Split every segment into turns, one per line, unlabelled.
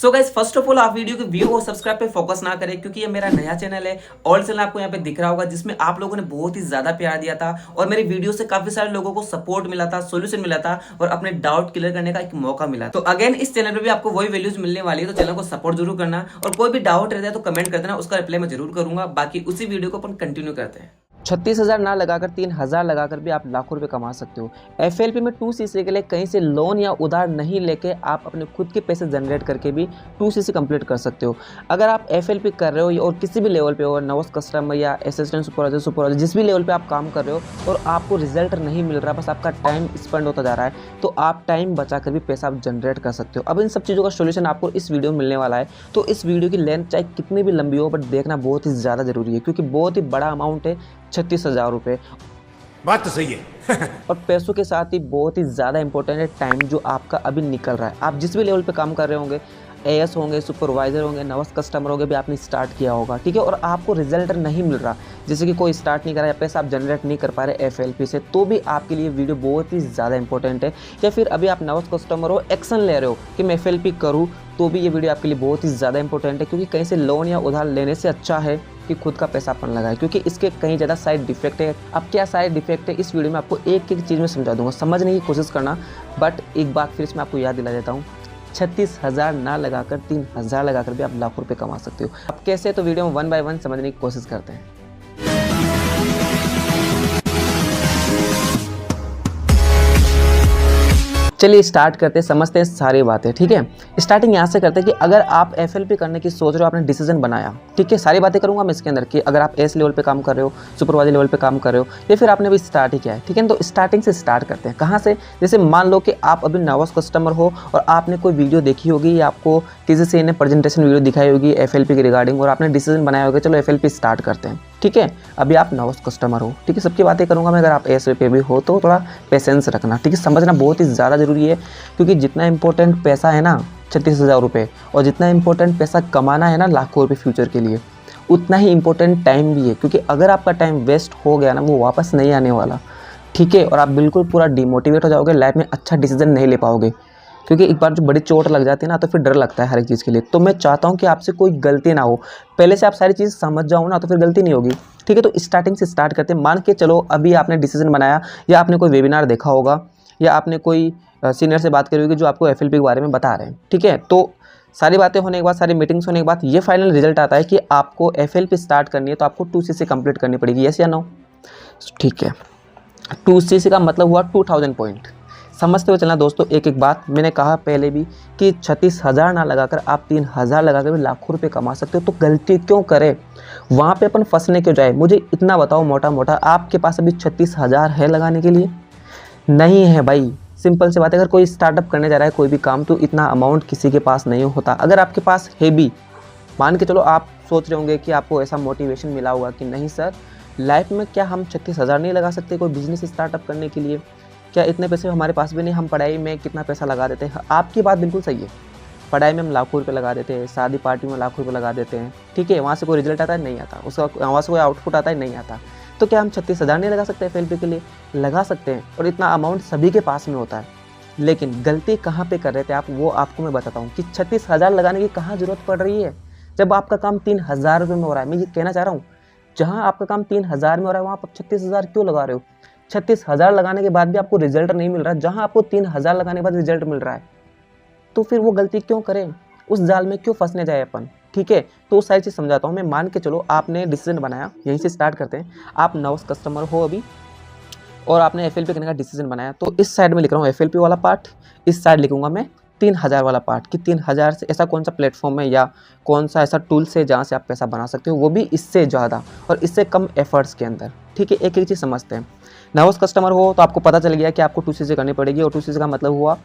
So guys, first of all आप video के view और सब्सक्राइब पे फोकस ना करें, क्योंकि ये मेरा नया चैनल है। ओल्ड चैनल आपको यहाँ पे दिख रहा होगा, जिसमें आप लोगों ने बहुत ही ज्यादा प्यार दिया था और मेरी वीडियो से काफी सारे लोगों को सपोर्ट मिला था, सोल्यूशन मिला था और अपने डाउट क्लियर करने का एक मौका मिला। तो अगेन इस चैनल पे भी आपको वही वैल्यूज मिलने वाली है, तो चैनल को सपोर्ट जरूर करना और कोई भी डाउट रहता है तो कमेंट कर देना, उसका रिप्लाई मैं जरूर करूंगा। बाकी उसी वीडियो को अपन कंटिन्यू करते हैं।
36,000 ना लगाकर 3,000 लगाकर भी आप लाखों रुपए कमा सकते हो। FLP में 2cc के लिए कहीं से लोन या उधार नहीं लेके आप अपने खुद के पैसे जनरेट करके भी 2cc कंप्लीट कर सकते हो। अगर आप FLP कर रहे हो और किसी भी लेवल पे हो, नोवाइस कस्टमर या असिस्टेंट सुपरवाइजर जिस भी लेवल पे आप काम कर रहे हो और आपको रिजल्ट नहीं मिल रहा, बस आपका टाइम स्पेंड होता जा रहा है, तो आप टाइम बचा कर भी पैसा आप जनरेट कर सकते हो। अब इन सब चीज़ों का सोल्यूशन आपको इस वीडियो में मिलने वाला है। तो इस वीडियो की लेंथ चाहे कितनी भी लंबी हो, बट देखना बहुत ही ज़्यादा ज़रूरी है, क्योंकि बहुत ही बड़ा अमाउंट है 36,000 रुपये।
बात तो सही है।
और पैसों के साथ ही बहुत ही ज़्यादा इंपॉर्टेंट है टाइम, जो आपका अभी निकल रहा है। आप जिस भी लेवल पे काम कर रहे होंगे, AS होंगे, सुपरवाइजर होंगे, नोवाइस कस्टमर होंगे, भी आपने स्टार्ट किया होगा, ठीक है, और आपको रिजल्ट नहीं मिल रहा, जैसे कि कोई स्टार्ट नहीं कर रहा है, पैसा आप जनरेट नहीं कर पा रहे FLP से, तो भी आपके लिए वीडियो बहुत ही ज़्यादा इंपॉर्टेंट है। या फिर अभी आप नोवाइस कस्टमर हो, एक्शन ले रहे हो कि मैं FLP करूँ, तो भी ये वीडियो आपके लिए बहुत ही ज़्यादा इंपॉर्टेंट है, क्योंकि कहीं से लोन या उधार लेने से अच्छा है कि खुद का पैसा अपन लगाए, क्योंकि इसके कहीं ज़्यादा साइड डिफेक्ट है। अब क्या साइड डिफेक्ट है इस वीडियो में आपको एक एक चीज़ में समझा दूंगा, समझने की कोशिश करना। बट एक बात फिर इसमें आपको याद दिला देता हूँ, 36,000 ना लगाकर 3,000 लगाकर भी आप लाखों रुपए कमा सकते हो। अब कैसे, तो वीडियो में 1 बाय 1 समझने की कोशिश करते हैं। चलिए स्टार्ट करते हैं, समझते हैं सारी बातें, ठीक है। स्टार्टिंग यहाँ से करते हैं कि अगर आप FLP करने की सोच रहे हो, आपने डिसीजन बनाया, ठीक है, सारी बातें करूँगा मैं इसके अंदर कि अगर आप एस लेवल पे काम कर रहे हो, सुपरवाइजर लेवल पे काम कर रहे हो, या फिर आपने अभी स्टार्ट ही किया है, ठीक है। तो स्टार्टिंग से स्टार्ट करते हैं। कहाँ से? जैसे मान लो कि आप अभी नोवाइस कस्टमर हो और आपने कोई वीडियो देखी होगी या आपको किसी से ने प्रेजेंटेशन वीडियो दिखाई होगी FLP के रिगार्डिंग, और आपने डिसीजन बनाया होगा चलो FLP स्टार्ट करते हैं, ठीक है। अभी आप नोवाइस कस्टमर हो, ठीक है, सबकी बातें करूँगा मैं। अगर आप एस पे भी हो तो थोड़ा पेशेंस रखना, ठीक है, समझना बहुत ही ज़्यादा ज़रूरी है, क्योंकि जितना इंपॉर्टेंट पैसा है ना 36,000 रुपये, और जितना इंपॉर्टेंट पैसा कमाना है ना लाखों रुपये फ्यूचर के लिए, उतना ही इंपॉर्टेंट टाइम भी है। क्योंकि अगर आपका टाइम वेस्ट हो गया ना, वो वापस नहीं आने वाला, ठीक है, और आप बिल्कुल पूरा डिमोटिवेट हो जाओगे, लाइफ में अच्छा डिसीजन नहीं ले पाओगे। क्योंकि एक बार जो बड़ी चोट लग जाती है ना, तो फिर डर लगता है हर एक चीज़ के लिए। तो मैं चाहता हूँ कि आपसे कोई गलती ना हो, पहले से आप सारी चीज़ समझ जाओ ना, तो फिर गलती नहीं होगी, ठीक है। तो स्टार्टिंग से स्टार्ट करते हैं। मान के चलो अभी आपने डिसीजन बनाया, या आपने कोई वेबिनार देखा होगा, या आपने कोई सीनियर से बात करी होगी जो आपको FLP के बारे में बता रहे हैं, ठीक है। तो सारी बातें होने के बाद, सारी मीटिंग्स होने के बाद ये फाइनल रिजल्ट आता है कि आपको FLP स्टार्ट करनी है, तो आपको 2cc कंप्लीट करनी पड़ेगी, यस या नो? ठीक है, 2cc का मतलब हुआ 2000 पॉइंट। समझते हुए चलना दोस्तों, एक एक बात मैंने कहा पहले भी कि 36,000 ना लगाकर आप 3,000 लगाकर भी लाखों रुपए कमा सकते हो। तो गलती क्यों करें, वहाँ पे अपन फंसने क्यों जाए? मुझे इतना बताओ मोटा मोटा, आपके पास अभी 36,000 है लगाने के लिए? नहीं है भाई, सिंपल सी बात है। अगर कोई स्टार्टअप करने जा रहा है कोई भी काम, तो इतना अमाउंट किसी के पास नहीं होता। अगर आपके पास है भी, मान के चलो आप सोच रहे होंगे कि आपको ऐसा मोटिवेशन मिला होगा कि नहीं सर, लाइफ में क्या हम 36,000 नहीं लगा सकते कोई बिजनेस स्टार्टअप करने के लिए? क्या इतने पैसे हमारे पास भी नहीं, हम पढ़ाई में कितना पैसा लगा देते हैं। आपकी बात बिल्कुल सही है, पढ़ाई में हम लाखों रुपए लगा देते हैं, शादी पार्टी में लाखों रुपए लगा देते हैं, ठीक है, वहाँ से कोई रिजल्ट आता है नहीं आता, उसका वहाँ से कोई आउटपुट आता है नहीं आता। तो क्या हम 36,000 नहीं लगा सकते FLP के लिए? लगा सकते हैं, और इतना अमाउंट सभी के पास में होता है। लेकिन गलती कहाँ पे कर रहे थे आप, वो आपको मैं बताता हूँ कि 36,000 लगाने की कहाँ ज़रूरत पड़ रही है, जब आपका काम 3,000 रुपये में हो रहा है। मैं ये कहना चाह रहा हूँ, जहाँ आपका काम 3,000 में हो रहा है, वहाँ आप 36,000 क्यों लगा रहे हो? 36,000 लगाने के बाद भी आपको रिजल्ट नहीं मिल रहा है, जहाँ आपको 3,000 लगाने के बाद रिजल्ट मिल रहा है, तो फिर वो गलती क्यों करें? उस जाल में क्यों फंसने जाए अपन, ठीक है। तो उस सारी चीज़ समझाता हूँ मैं। मान के चलो आपने डिसीजन बनाया, यहीं से स्टार्ट करते हैं। आप नोवाइस कस्टमर हो अभी, और आपने FLP करने का डिसीजन बनाया, तो इस साइड में लिख रहा हूँ FLP वाला पार्ट, इस साइड लिखूंगा मैं 3,000 वाला पार्ट, कि 3,000 से ऐसा कौन सा प्लेटफॉर्म है या कौन सा ऐसा टूल्स है जहाँ से आप पैसा बना सकते हो, वो भी इससे ज़्यादा और इससे कम एफर्ट्स के अंदर, ठीक है। एक एक चीज़ समझते हैं। नोवाइस कस्टमर हो तो आपको पता चल गया कि आपको 2cc करनी पड़ेगी, और 2cc का मतलब हुआ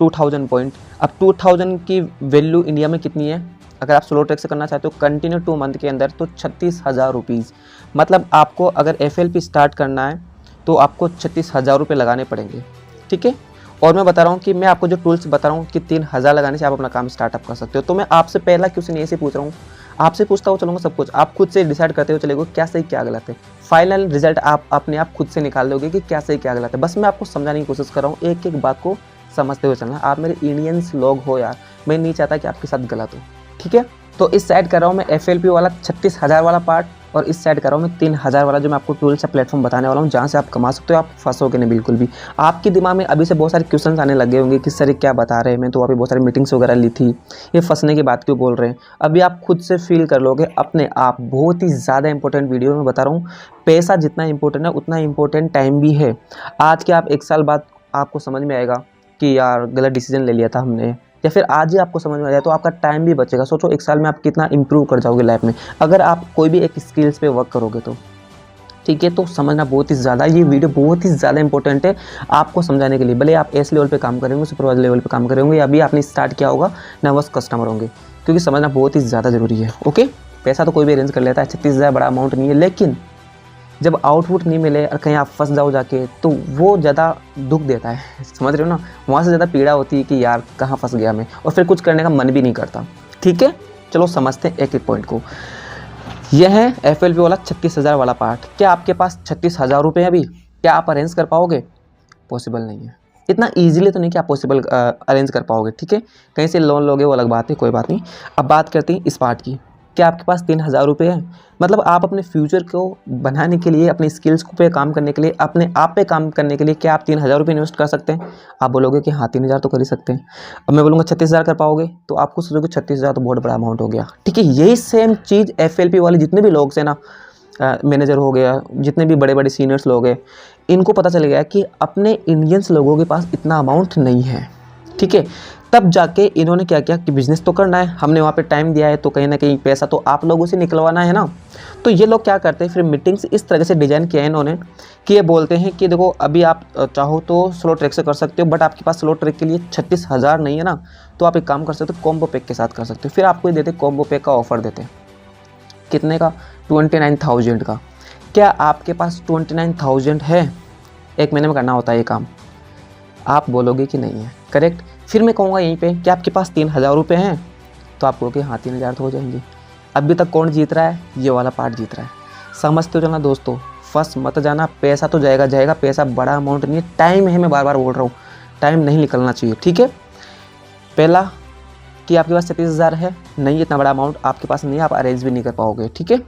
2000 पॉइंट। अब 2000 की वैल्यू इंडिया में कितनी है? अगर आप स्लो ट्रैक से करना चाहते हो कंटिन्यू 2 मंथ के अंदर, तो 36,000 रुपीज़। मतलब आपको अगर FLP स्टार्ट करना है तो आपको 36,000 रुपये लगाने पड़ेंगे, ठीक है। और मैं बता रहा हूँ कि मैं आपको जो टूल्स बता रहा हूँ कि 3,000 लगाने से आप अपना काम स्टार्टअप कर सकते हो। तो मैं आपसे पहला क्वेश्चन ये से पूछ रहा हूँ, आपसे पूछता हुआ चलूँगा सब कुछ, आप खुद से डिसाइड करते हो चलेगा क्या सही क्या गलत है। फाइनल रिजल्ट आप अपने आप खुद से निकाल लोगे कि क्या सही क्या गलत है। बस मैं आपको समझाने की कोशिश कर रहा हूँ, एक एक बात को समझते हुए चलना। आप मेरे इंडियंस लोग हो यार, मैं नहीं चाहता कि आपके साथ गलत हो, ठीक है। तो इस साइड कर रहा हूँ मैं FLP वाला 36,000 वाला पार्ट, और इस साइड कर रहा हूँ मैं 3,000 वाला, जो मैं आपको टूल्स या प्लेटफॉर्म बताने वाला हूँ जहाँ से आप कमा सकते हो। आप फंसोगे नहीं बिल्कुल भी। आपके दिमाग में अभी से बहुत सारे क्वेश्चंस आने लगे होंगे कि सर क्या बता रहे हैं, मैं तो अभी बहुत सारी मीटिंग्स वगैरह ली थी, ये फंसने की बात क्यों बोल रहे हैं। अभी आप खुद से फील कर लोगे अपने आप। बहुत ही ज़्यादा इंपॉर्टेंट वीडियो में बता रहा हूँ। पैसा जितना इंपॉर्टेंट है उतना इंपॉर्टेंट टाइम भी है। आज के आप 1 साल बाद आपको समझ में आएगा कि यार गलत डिसीजन ले लिया था हमने, या फिर आज ही आपको समझ में आ जाए तो आपका टाइम भी बचेगा। सोचो 1 साल में आप कितना इंप्रूव कर जाओगे लाइफ में, अगर आप कोई भी एक स्किल्स पे वर्क करोगे तो, ठीक है। तो समझना बहुत ही ज़्यादा, ये वीडियो बहुत ही ज़्यादा इंपॉर्टेंट है आपको समझाने के लिए। भले आप एस लेवल पे काम करेंगे, सुपरवाइजर लेवल पे काम करेंगे, या अभी आपने स्टार्ट किया होगा नर्वस कस्टमर होंगे, क्योंकि समझना बहुत ही ज़्यादा ज़रूरी है। ओके, पैसा तो कोई भी अरेंज कर लेता है, 36,000 बड़ा अमाउंट नहीं है, लेकिन जब आउटपुट नहीं मिले और कहीं आप फंस जाओ जाके तो वो ज़्यादा दुख देता है, समझ रहे हो ना। वहाँ से ज़्यादा पीड़ा होती है कि यार कहाँ फंस गया मैं, और फिर कुछ करने का मन भी नहीं करता, ठीक है। चलो समझते हैं एक एक पॉइंट को। यह है FLP वाला 36,000 वाला पार्ट। क्या आपके पास 36,000 रुपये अभी, क्या आप अरेंज कर पाओगे? पॉसिबल नहीं है। इतना ईजिली तो नहीं कि आप पॉसिबल अरेंज कर पाओगे, ठीक है। कहीं से लोन लोगे वो अलग बात है, कोई बात नहीं। अब बात करते हैं इस पार्ट की। क्या आपके पास 3,000 रुपये है? मतलब आप अपने फ्यूचर को बनाने के लिए, अपने स्किल्स पे काम करने के लिए, अपने आप पे काम करने के लिए क्या आप 3,000 रुपये इन्वेस्ट कर सकते हैं? आप बोलोगे कि हाँ 3,000 तो कर ही सकते हैं। अब मैं बोलूँगा 36,000 कर पाओगे, तो आपको सोचोगे 36,000 तो बहुत बड़ा अमाउंट हो गया, ठीक है। यही सेम चीज़ FLP वाले जितने भी लोग हैं ना, मैनेजर हो गया, जितने भी बड़े बड़े सीनियर्स लोग हैं, इनको पता चल गया कि अपने इंडियंस लोगों के पास इतना अमाउंट नहीं है, ठीक है। तब जाके इन्होंने क्या किया कि बिज़नेस तो करना है, हमने वहाँ पे टाइम दिया है, तो कहीं ना कहीं पैसा तो आप लोगों से निकलवाना है ना। तो ये लोग क्या करते हैं, फिर मीटिंग्स इस तरह से डिज़ाइन किया है इन्होंने कि ये बोलते हैं कि देखो अभी आप चाहो तो स्लो ट्रैक से कर सकते हो, बट आपके पास स्लो ट्रैक के लिए 36,000 नहीं है ना, तो आप एक काम कर सकते हो, कॉम्बो पैक के साथ कर सकते हो। फिर आपको ये देते कॉम्बो पैक का ऑफर देते हैं, कितने का? 29,000 का। क्या आपके पास 29,000 है? एक महीने में करना होता है ये काम। आप बोलोगे कि नहीं है, करेक्ट। फिर मैं कहूँगा यहीं पे कि आपके पास 3,000 रुपये हैं, तो आप कहोगे हाँ 3,000 तो हो जाएंगे। अभी तक कौन जीत रहा है? ये वाला पार्ट जीत रहा है। समझते हो चलना दोस्तों, फंस मत जाना। पैसा तो जाएगा जाएगा, पैसा बड़ा अमाउंट नहीं है, टाइम है। मैं बार बार बोल रहा हूँ, टाइम नहीं निकलना चाहिए, ठीक है। पहला कि आपके पास 36,000 है, नहीं इतना बड़ा अमाउंट आपके पास नहीं है, आप अरेंज भी नहीं कर पाओगे, ठीक है।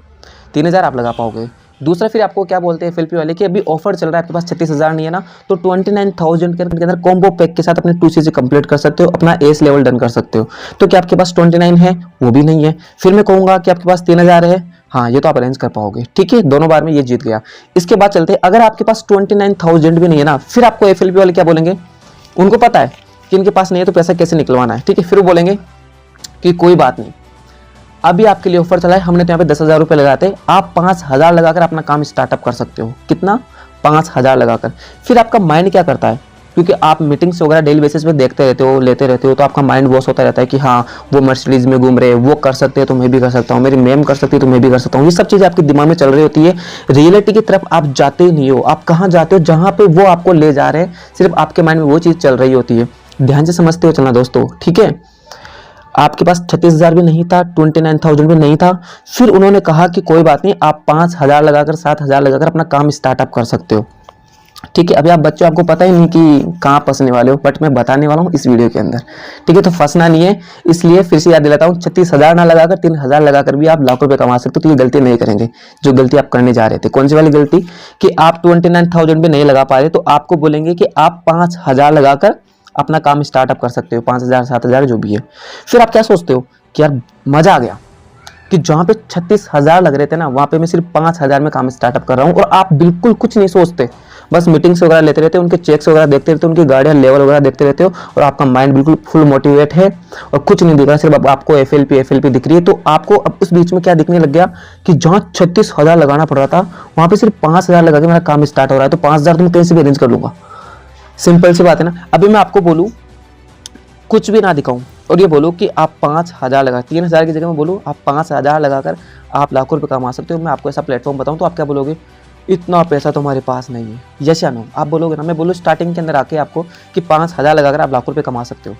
3,000 आप लगा पाओगे। दूसरा फिर आपको क्या बोलते हैं FLP वाले कि अभी ऑफर चल रहा है, आपके पास 36,000 नहीं है ना, तो 29,000 के अंदर कॉम्बो पैक के साथ अपने 2 चीज़ें कंप्लीट कर सकते हो, अपना एस लेवल डन कर सकते हो। तो क्या आपके पास 29 है? वो भी नहीं है। फिर मैं कहूँगा कि आपके पास 3,000 है, हाँ ये तो आप अरेंज कर पाओगे, ठीक है। दोनों बार में ये जीत गया। इसके बाद चलते हैं, अगर आपके पास 29,000 भी नहीं है ना, फिर आपको FLP वाले क्या बोलेंगे, उनको पता है कि इनके पास नहीं है तो पैसा कैसे निकलवाना है, ठीक है। फिर वो बोलेंगे कि कोई बात नहीं, अभी आपके लिए ऑफर चला है, हमने तो यहाँ पे 10,000 रुपये लगाते, आप 5,000 लगाकर अपना काम स्टार्टअप कर सकते हो। कितना? 5,000 लगाकर। फिर आपका माइंड क्या करता है, क्योंकि आप मीटिंग्स वगैरह डेली बेसिस पे देखते रहते हो, लेते रहते हो, तो आपका माइंड वॉश होता रहता है कि हाँ वो मर्सिडीज में घूम रहे हैं, वो कर सकते हैं तो मैं भी कर सकता हूँ, मेरी मैम कर सकती है तो मैं भी कर सकता हूँ। ये सब चीज़ें आपके दिमाग में चल रही होती है, रियलिटी की तरफ आप जाते ही नहीं हो। आप कहाँ जाते हो? जहाँ पे वो आपको ले जा रहे हैं, सिर्फ आपके माइंड में वो चीज़ चल रही होती है। ध्यान से समझते हो चलना दोस्तों, ठीक है। आपके पास 36,000 भी नहीं था, 29,000 भी नहीं था, फिर उन्होंने कहा कि कोई बात नहीं, आप 5,000 लगाकर, 7,000 लगाकर अपना काम स्टार्टअप कर सकते हो, ठीक है। अभी आप बच्चों, आपको पता ही नहीं कि कहाँ फंसने वाले हो, बट मैं बताने वाला हूँ इस वीडियो के अंदर, ठीक है। तो फंसना नहीं है, इसलिए फिर से याद दिलाता हूँ, 36,000 ना लगाकर 3,000 लगाकर भी आप लाखों रुपये कमा सकते हो। तो ये गलती नहीं करेंगे जो गलती आप करने जा रहे थे। कौन सी वाली गलती? कि आप 29,000 भी नहीं लगा पा रहे, तो आपको बोलेंगे कि आप 5,000 लगाकर अपना काम स्टार्टअप कर सकते हो, 5,000 7,000 जो भी है। फिर आप क्या सोचते हो कि यार मजा आ गया कि जहाँ पे 36,000 लग रहे थे ना, वहाँ पे मैं सिर्फ 5,000 में काम स्टार्टअप कर रहा हूँ, और आप बिल्कुल कुछ नहीं सोचते, बस मीटिंग्स वगैरह लेते रहते हो, उनके चेक्स वगैरह देखते रहते हो, उनकी गाड़ियाँ लेवल वगैरह देखते रहते हो, और आपका माइंड बिल्कुल फुल मोटिवेट है और कुछ नहीं दिख रहा, सिर्फ आपको FLP दिख रही है। तो आपको अब उस बीच में क्या दिखने लग गया कि जहाँ 36,000 लगाना पड़ रहा था, वहाँ पे सिर्फ 5,000 लगा के मेरा काम स्टार्ट हो रहा है, तो 5,000 तुम कहीं से भी अरेंज कर लूंगा। सिंपल सी बात है ना। अभी मैं आपको बोलूँ, कुछ भी ना दिखाऊं और ये बोलो कि आप 5,000 लगा, 3,000 की जगह मैं बोलूँ आप 5,000 लगाकर आप लाखों रुपए कमा सकते हो, मैं आपको ऐसा प्लेटफॉर्म बताऊं, तो आप क्या बोलोगे? इतना पैसा तो हमारे पास नहीं है, यस या नो? आप बोलोगे ना। मैं बोलूँ स्टार्टिंग के अंदर आके आपको कि 5,000 लगाकर आप लाखों रुपये कमा सकते हो,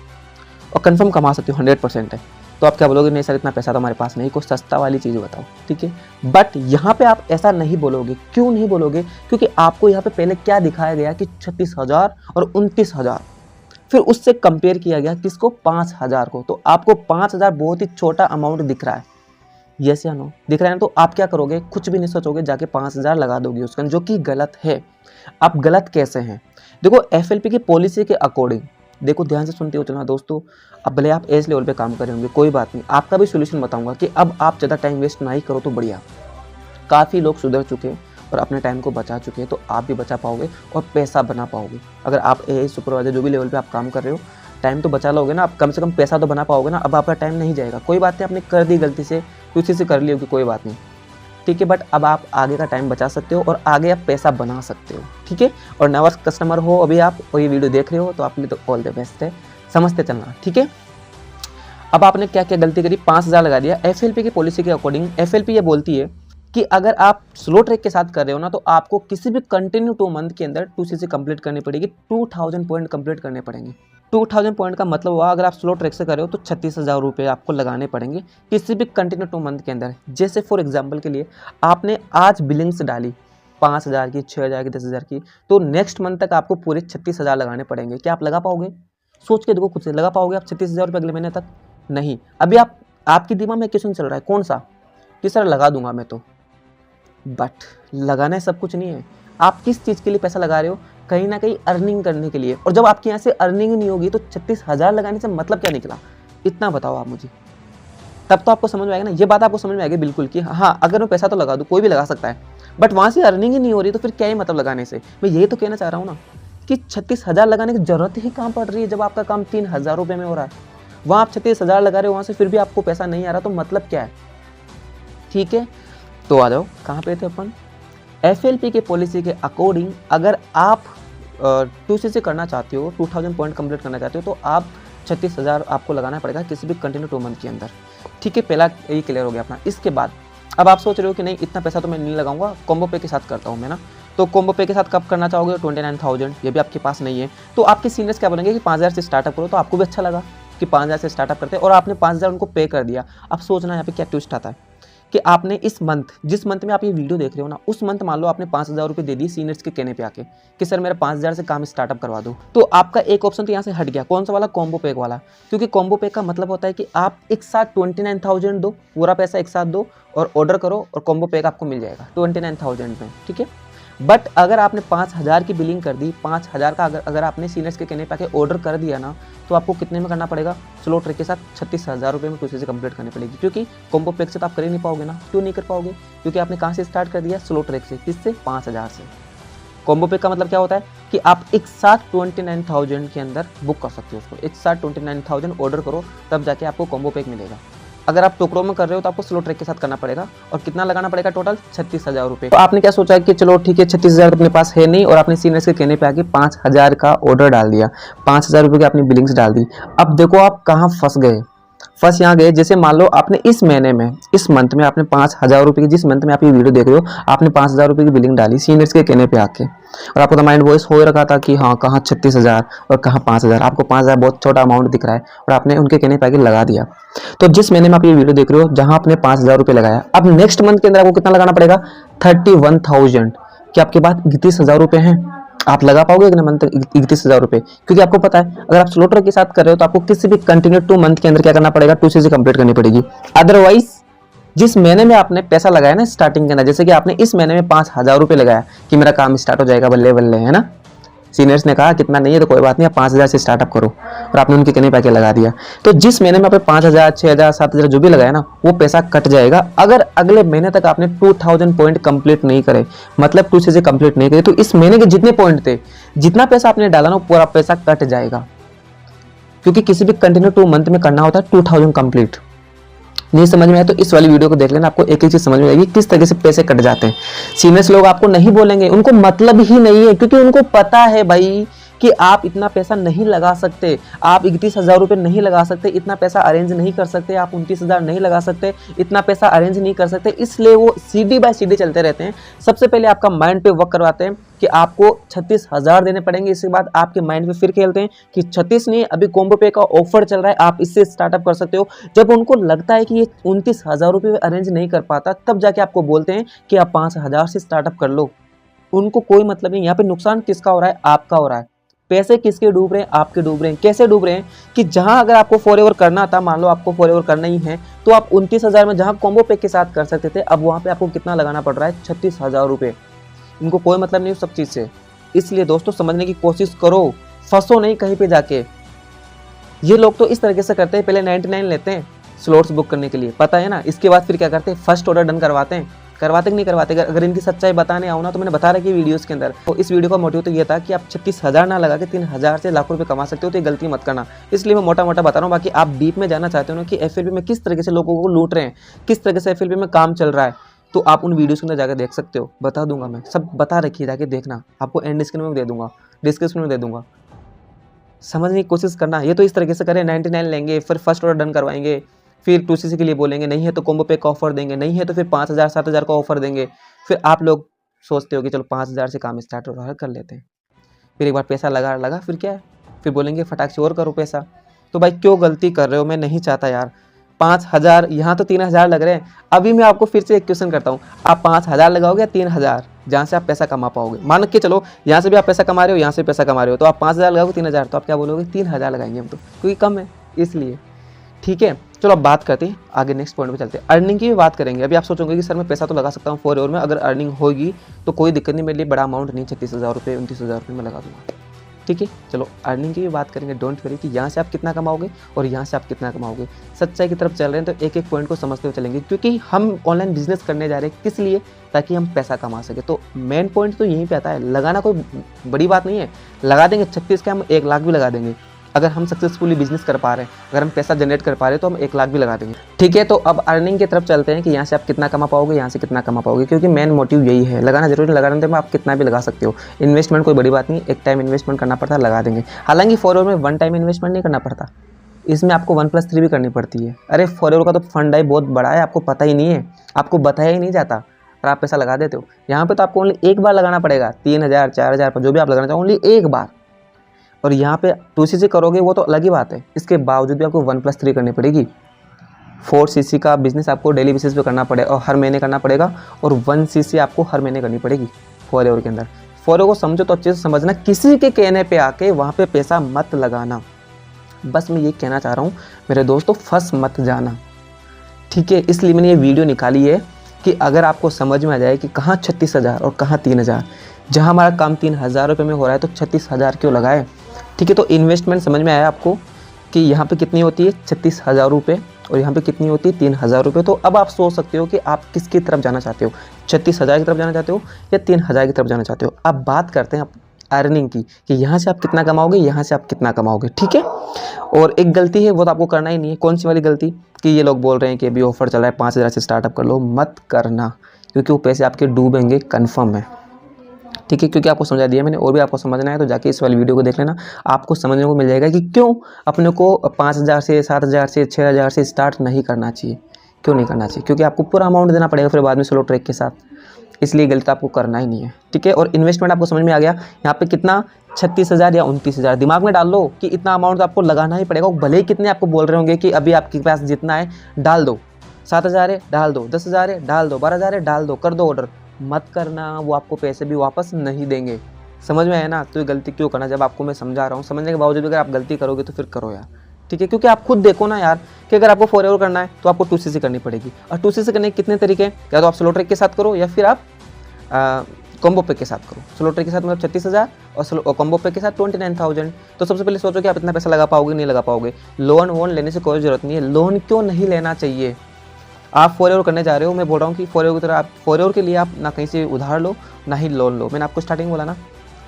और कन्फर्म कमा सकते हो, 100% है, तो आप क्या बोलोगे? नहीं सर इतना पैसा तो हमारे पास नहीं, कोई सस्ता वाली चीज़ बताओ, ठीक है। बट यहाँ पे आप ऐसा नहीं बोलोगे। क्यों नहीं बोलोगे? क्योंकि आपको यहाँ पे पहले क्या दिखाया गया कि 36,000 और 29,000, फिर उससे कंपेयर किया गया किसको, 5,000 को। तो आपको 5,000 बहुत ही छोटा अमाउंट दिख रहा है, यस या नो, दिख रहा है ना? तो आप क्या करोगे, कुछ भी नहीं सोचोगे, जाके 5,000 लगा दोगे उसका, जो कि गलत है। आप गलत कैसे हैं, देखो FLP की पॉलिसी के अकॉर्डिंग, देखो ध्यान से सुनते हो चलना दोस्तों। अब भले आप एज लेवल पे काम कर रहे होंगे, कोई बात नहीं, आपका भी सोल्यूशन बताऊंगा कि अब आप ज़्यादा टाइम वेस्ट ना ही करो तो बढ़िया। काफ़ी लोग सुधर चुके हैं और अपने टाइम को बचा चुके हैं, तो आप भी बचा पाओगे और पैसा बना पाओगे। अगर आप AI सुपरवाइजर जो भी लेवल पे आप काम कर रहे हो, टाइम तो बचा लोगे ना, आप कम से कम पैसा तो बना पाओगे ना। अब आपका टाइम नहीं जाएगा, कोई बात नहीं, आपने कर दी गलती से, किसी से कर ली होगी, कोई बात नहीं, ठीक है, बट अब आप आगे का टाइम बचा सकते हो और आगे आप पैसा बना सकते हो, ठीक है। और नवा कस्टमर हो अभी आप, और ये वीडियो देख रहे हो, तो आपके लिए तो ऑल द बेस्ट है, समझते चलना, ठीक है। अब आपने क्या क्या गलती करी, 5,000 लगा दिया। FLP की पॉलिसी के अकॉर्डिंग FLP ये बोलती है कि अगर आप स्लो ट्रैक के साथ कर रहे हो ना, तो आपको किसी भी कंटिन्यू 2 मंथ के अंदर 2CC कंप्लीट करनी पड़ेगी, 2000 पॉइंट कंप्लीट करने पड़ेंगे। 2000 पॉइंट का मतलब हुआ, अगर आप स्लो ट्रैक से कर रहे हो तो 36,000 रुपये आपको लगाने पड़ेंगे किसी भी कंटिन्यू 2 मंथ के अंदर। जैसे फॉर एग्जाम्पल के लिए आपने आज बिलिंग्स डाली 5,000 की, 6,000 की, 10,000 की, तो नेक्स्ट मंथ तक आपको पूरे 36,000 लगाने पड़ेंगे। क्या आप लगा पाओगे, सोच के देखो खुद से, लगा पाओगे आप 36,000 रुपये अगले महीने तक? नहीं। अभी आपके दिमाग में क्वेश्चन चल रहा है कौन सा, कि सर लगा दूंगा मैं तो, बट लगाना सब कुछ नहीं है। आप किस चीज़ के लिए पैसा लगा रहे हो, कहीं ना कहीं अर्निंग करने के लिए। और जब आपके यहाँ से अर्निंग नहीं होगी तो 36,000 लगाने से मतलब क्या निकला, इतना बताओ आप मुझे, तब तो आपको समझ में आएगा ना, ये बात आपको समझ में आएगी बिल्कुल कि हाँ अगर मैं पैसा तो लगा दूँ, कोई भी लगा सकता है, बट वहाँ से अर्निंग ही नहीं हो रही तो फिर क्या ही मतलब लगाने से। मैं यही तो कहना चाह रहा हूँ ना कि 36,000 लगाने की जरूरत ही कहाँ पड़ रही है, जब आपका काम 3,000 रुपये में हो रहा है। वहाँ आप 36,000 लगा रहे हो, वहाँ से फिर भी आपको पैसा नहीं आ रहा, तो मतलब क्या है, ठीक है। तो आ जाओ, कहाँ पे थे अपन, FLP के पॉलिसी के अकॉर्डिंग अगर आप 2CC करना चाहते हो, 2000 पॉइंट कंप्लीट करना चाहते हो, तो आप 36,000 आपको लगाना पड़ेगा किसी भी कंटिन्यू 2 मंथ के अंदर, ठीक है। पहला ये क्लियर हो गया अपना। इसके बाद अब आप सोच रहे हो कि नहीं इतना पैसा तो मैं नहीं लगाऊंगा, कॉम्बो पे के साथ करता हूँ मैं ना, तो कॉम्बो पे के साथ कब करना चाहोगे, 29,000, ये भी आपके पास नहीं है, तो आपके सीनियर्स क्या बोलेंगे कि 5,000 से स्टार्टअप करो, तो आपको भी अच्छा लगा कि 5,000 से स्टार्टअप करते हैं, और आपने 5,000 उनको पे कर दिया। अब सोचना यहाँ पे क्या ट्विस्ट आता है कि आपने इस मंथ, जिस मंथ में आप ये वीडियो देख रहे हो ना, उस मंथ मान लो आपने 5,000 रुपये दे दिए सीनियर्स के कहने पे आके कि सर मेरा 5,000 से काम स्टार्टअप करवा दो, तो आपका एक ऑप्शन तो यहाँ से हट गया, कौन सा वाला, कॉम्बो पैक वाला। क्योंकि कॉम्बो पैक का मतलब होता है कि आप एक साथ 29,000 दो, पूरा पैसा एक साथ दो और ऑर्डर करो, और कॉम्बो पैक आपको मिल जाएगा 29,000 में, ठीक है। बट अगर आपने 5,000 की बिलिंग कर दी, 5,000 का अगर आपने सीनियर्स के कहने पे आके ऑर्डर कर दिया ना, तो आपको कितने में करना पड़ेगा, स्लो ट्रैक के साथ 36,000 रुपये में कुछ से कंप्लीट करनी पड़ेगी। क्योंकि कॉम्बो पैक से तो आप कर ही नहीं पाओगे ना। क्यों नहीं कर पाओगे, क्योंकि आपने कहाँ से स्टार्ट कर दिया, स्लो ट्रैक से, किससे, 5,000 से। कॉम्बो पैक का मतलब क्या होता है कि आप एक साथ 29,000 के अंदर बुक कर सकते हो उसको, एक साथ 29,000 ऑर्डर करो, तब जाके आपको कॉम्बो पैक मिलेगा। अगर आप टुकड़ों में कर रहे हो तो आपको स्लो ट्रैक के साथ करना पड़ेगा, और कितना लगाना पड़ेगा, टोटल 36,000 रुपये। तो आपने क्या सोचा कि चलो ठीक है 36,000 अपने पास है नहीं, और आपने सीनियर्स के कहने पे आके 5,000 का ऑर्डर डाल दिया, 5,000 रुपये की आपने बिलिंग्स डाल दी। अब देखो आप कहाँ फंस गए, फंस यहाँ गए, जैसे मान लो आपने इस महीने में, इस मंथ में आपने 5,000 रुपये की, जिस मंथ में आप ये वीडियो देख रहे हो, आपने 5,000 रुपये की बिलिंग डाली सीनियर्स के कहने पे आके, और आपको तो माइंड वॉइस हो रखा था कि हाँ कहाँ 36,000 और कहाँ 5,000, आपको 5,000 बहुत छोटा अमाउंट दिख रहा है, और आपने उनके कहने पे आके लगा दिया। तो जिस महीने में आप ये वीडियो देख रहे हो, जहाँ आपने 5,000 रुपये लगाया, अब नेक्स्ट मंथ के अंदर आपको कितना लगाना पड़ेगा, 31,000। कि आपके पास 31,000 रुपये हैं, आप लगा पाओगे अगले मंथ 31,000 रुपये, क्योंकि आपको पता है अगर आप स्लो ट्रैक के साथ कर रहे हो तो आपको किसी भी कंटिन्यू 2 मंथ के अंदर क्या करना पड़ेगा, 2CC कंप्लीट करनी पड़ेगी। अदरवाइज जिस महीने में आपने पैसा लगाया ना स्टार्टिंग के अंदर, जैसे कि आपने इस महीने में 5,000 रुपये लगाया कि मेरा काम स्टार्ट हो जाएगा बल्ले बल्ले, है ना, सीनियर्स ने कहा कितना नहीं है तो कोई बात नहीं, आप 5,000 से स्टार्टअप करो, और आपने उनके कहने पे आके लगा दिया। तो जिस महीने में आपने 5,000, 6,000, 7,000 जो भी लगाया ना, वो पैसा कट जाएगा। अगर अगले महीने तक आपने 2,000 पॉइंट कंप्लीट नहीं करे, मतलब 2CC कंप्लीट नहीं करे, तो इस महीने के जितने पॉइंट थे, जितना पैसा आपने डाला ना, पूरा पैसा कट जाएगा। क्योंकि किसी भी कंटिन्यू 2 मंथ में करना होता है 2,000 कंप्लीट। नहीं समझ में आया तो इस वाली वीडियो को देख लेना, आपको एक एक चीज समझ में आएगी किस तरह से पैसे कट जाते हैं। सीनियर्स लोग आपको नहीं बोलेंगे, उनको मतलब ही नहीं है, क्योंकि उनको पता है भाई कि आप इतना पैसा नहीं लगा सकते, आप 31,000 रुपये नहीं लगा सकते, इतना पैसा अरेंज नहीं कर सकते, आप 29,000 नहीं लगा सकते, इतना पैसा अरेंज नहीं कर सकते, इसलिए वो सीढ़ी बाय सीढ़ी चलते रहते हैं। सबसे पहले आपका माइंड पे वर्क करवाते हैं कि आपको 36,000 देने पड़ेंगे, इसके बाद आपके माइंड पे फिर खेलते हैं कि 36 नहीं, अभी कॉम्बो पे का ऑफर चल रहा है, आप इससे स्टार्टअप कर सकते हो। जब उनको लगता है कि ये 29,000 रुपये अरेंज नहीं कर पाता, तब जाके आपको बोलते हैं कि आप 5,000 से स्टार्टअप कर लो। उनको कोई मतलब नहीं, यहाँ पे नुकसान किसका हो रहा है, आपका हो रहा है। पैसे किसके डूब रहे हैं? आपके डूब रहे हैं। कैसे डूब रहे हैं कि जहां अगर आपको फॉरएवर करना था, मान लो आपको फॉरएवर करना ही है, तो आप 29,000 में जहां कॉम्बो पैक के साथ कर सकते थे, अब वहां पे आपको कितना लगाना पड़ रहा है? 36,000 रुपये। इनको कोई मतलब नहीं सब चीज़ से। इसलिए दोस्तों समझने की कोशिश करो, फंसो नहीं कहीं पे जाके। ये लोग तो इस तरीके से करते हैं, पहले 99 लेते हैं स्लॉट्स बुक करने के लिए, पता है ना। इसके बाद फिर क्या करते हैं? फर्स्ट ऑर्डर डन करवाते हैं। करवाते कि नहीं करवाते? अगर इनकी सच्चाई बताने आओ ना, तो मैंने बता रखी वीडियोस के अंदर। तो इस वीडियो का मोटिव तो ये था कि आप 36,000 ना लगा के 3,000 से लाखों रुपए कमा सकते हो, तो ये गलती मत करना। इसलिए मैं मोटा मोटा बता रहा हूँ। बाकी आप डीप में जाना चाहते हो ना कि एफएलपी में किस तरीके से लोगों को लूट रहे हैं, किस तरह से एफएलपी में काम चल रहा है, तो आप उन वीडियोस के अंदर जाकर देख सकते हो। बता दूंगा मैं, सब बता रखिए, जाके देखना। आपको एंड स्क्रीन में दे दूंगा, डिस्क्रिप्शन में दे दूंगा। समझने की कोशिश करना। ये तो इस तरीके से करें, 99 लेंगे, फिर फर्स्ट ऑर्डर डन करवाएंगे, फिर 2cc के लिए बोलेंगे, नहीं है तो कॉम्बो पैक का ऑफर देंगे, नहीं है तो फिर 5,000 7,000 का ऑफर देंगे। फिर आप लोग सोचते हो कि चलो 5,000 से काम स्टार्ट कर लेते हैं। फिर एक बार पैसा लगा फिर क्या है? फिर बोलेंगे फटाक से और करो पैसा। तो भाई क्यों गलती कर रहे हो? मैं नहीं चाहता यार। 5,000 यहाँ तो 3,000 लग रहे हैं। अभी मैं आपको फिर से एक क्वेश्चन करता हूँ, आप 5,000 लगाओगे या 3,000? जहाँ से आप पैसा कमा पाओगे। मान के चलो यहाँ से भी आप पैसा कमा रहे हो, यहाँ से पैसा कमा रहे हो, तो आप 5,000 लगाओगे 3,000, तो आप क्या बोलोगे? 3,000 लगाएंगे हम तो, क्योंकि कम है इसलिए। ठीक है, चलो अब बात करते हैं आगे, नेक्स्ट पॉइंट पे चलते हैं। अर्निंग की भी बात करेंगे। अभी आप सोचोगे कि सर मैं पैसा तो लगा सकता हूँ फॉरएवर में, अगर अर्निंग होगी तो कोई दिक्कत नहीं, मेरे लिए बड़ा अमाउंट नहीं, 36,000 रुपये 29,000 रुपये मैं लगा दूँगा। ठीक है, चलो अर्निंग की भी बात करेंगे। डोंट वरी कि यहाँ से आप कितना कमाओगे और यहाँ से आप कितना कमाओगे। सच्चाई की तरफ चल रहे हैं तो एक एक पॉइंट को समझते हुए चलेंगे, क्योंकि हम ऑनलाइन बिजनेस करने जा रहे हैं। किस लिए? ताकि हम पैसा कमा सके। तो मेन पॉइंट तो यहीं पे आता है। लगाना कोई बड़ी बात नहीं है, लगा देंगे 36 के हम 1 लाख भी लगा देंगे। अगर हम सक्सेसफुली बिजनेस कर पा रहे हैं, अगर हम पैसा जनरेट कर पा रहे हैं, तो हम 1 लाख भी लगा देंगे। ठीक है, तो अब अर्निंग की तरफ चलते हैं कि यहाँ से आप कितना कमा पाओगे, यहाँ से कितना कमा पाओगे, क्योंकि मेन मोटिव यही है। लगाना जरूरी, लगाने में आप कितना भी लगा सकते हो। इन्वेस्टमेंट कोई बड़ी बात नहीं, एक टाइम इन्वेस्टमेंट करना पड़ता है, लगा देंगे। हालांकि फॉरएवर में 1 टाइम इन्वेस्टमेंट नहीं करना पड़ता, इसमें आपको 1+3 भी करनी पड़ती है। अरे फॉरएवर का तो फंड है बहुत बड़ा है, आपको पता ही नहीं है, आपको बताया ही नहीं जाता और आप पैसा लगा देते हो। यहाँ पे तो आपको ओनली एक बार लगाना पड़ेगा, 3,000 4,000 पर जो भी आप लगाना चाहो, ओनली एक बार। और यहाँ पे 2cc करोगे वो तो अलग ही बात है, इसके बावजूद भी आपको 1+3 करनी पड़ेगी। 4cc का बिजनेस आपको डेली बेसिस पे करना पड़ेगा और हर महीने करना पड़ेगा, और 1cc आपको हर महीने करनी पड़ेगी फॉरएवर के अंदर। फॉरएवर को समझो तो अच्छे से समझना, किसी के कहने पे आके वहाँ पे पैसा मत लगाना। बस मैं ये कहना चाह रहा हूँ मेरे दोस्तों, फंस मत जाना। ठीक है, इसलिए मैंने ये वीडियो निकाली है कि अगर आपको समझ में आ जाए कि कहाँ 36,000 और कहाँ 3,000, जहाँ हमारा काम 3,000 रुपये में हो रहा है तो 36,000 क्यों लगाए। ठीक है, तो इन्वेस्टमेंट समझ में आया आपको कि यहाँ पे कितनी होती है? 36,000 रुपये, और यहाँ पे कितनी होती है? 3,000 रुपये। तो अब आप सोच सकते हो कि आप किसकी तरफ जाना चाहते हो, 36,000 की तरफ जाना चाहते हो या 3,000 की तरफ जाना चाहते हो। अब बात करते हैं अर्निंग की, कि यहाँ से आप कितना कमाओगे, यहाँ से आप कितना कमाओगे। ठीक है, और एक गलती है वो तो आपको करना ही नहीं है। कौन सी वाली गलती? कि ये लोग बोल रहे हैं कि अभी ऑफर चल रहा है 5,000 से स्टार्टअप कर लो। मत करना, क्योंकि वो पैसे आपके डूबेंगे, कन्फर्म है। ठीक है, क्योंकि आपको समझा दिया मैंने, और भी आपको समझना है तो जाके इस वाली वीडियो को देख लेना, आपको समझने को मिल जाएगा कि क्यों अपने को 5,000 से 7,000 से 6,000 से स्टार्ट नहीं करना चाहिए। क्यों नहीं करना चाहिए? क्योंकि आपको पूरा अमाउंट देना पड़ेगा फिर बाद में स्लो ट्रैक के साथ, इसलिए गलती आपको करना ही नहीं है। ठीक है, और इन्वेस्टमेंट आपको समझ में आ गया। यहाँ पे कितना? 36,000 या 29,000। दिमाग में डाल लो कि इतना अमाउंट आपको लगाना ही पड़ेगा। भले ही कितने आपको बोल रहे होंगे कि अभी आपके पास जितना है डाल दो, 7,000 है डाल दो, 10,000 है डाल दो, 12,000 है डाल दो, कर दो ऑर्डर। मत करना, वो आपको पैसे भी वापस नहीं देंगे। समझ में आया ना? तो ये गलती क्यों करना, जब आपको मैं समझा रहा हूँ। समझने के बावजूद अगर आप गलती करोगे तो फिर करो यार। ठीक है, क्योंकि आप खुद देखो ना यार कि अगर आपको फॉरएवर करना है तो आपको 2cc करनी पड़ेगी, और 2cc करने के कितने तरीके हैं? या तो आप स्लो ट्रैक के साथ करो या फिर आप कॉम्बो पैक के साथ करो। स्लो ट्रैक के साथ मतलब 36,000 और कॉम्बो पैक के साथ 29,000। तो सबसे पहले सोचो कि आप इतना पैसा लगा पाओगे, नहीं लगा पाओगे। लोन वोन लेने से कोई ज़रूरत नहीं है। लोन क्यों नहीं लेना चाहिए? आप फॉरएवर करने जा रहे हो, मैं बोल रहा हूँ कि फॉरएवर की तरह आप फॉरएवर के लिए आप ना कहीं से उधार लो ना ही लोन लो। मैंने आपको स्टार्टिंग बोला ना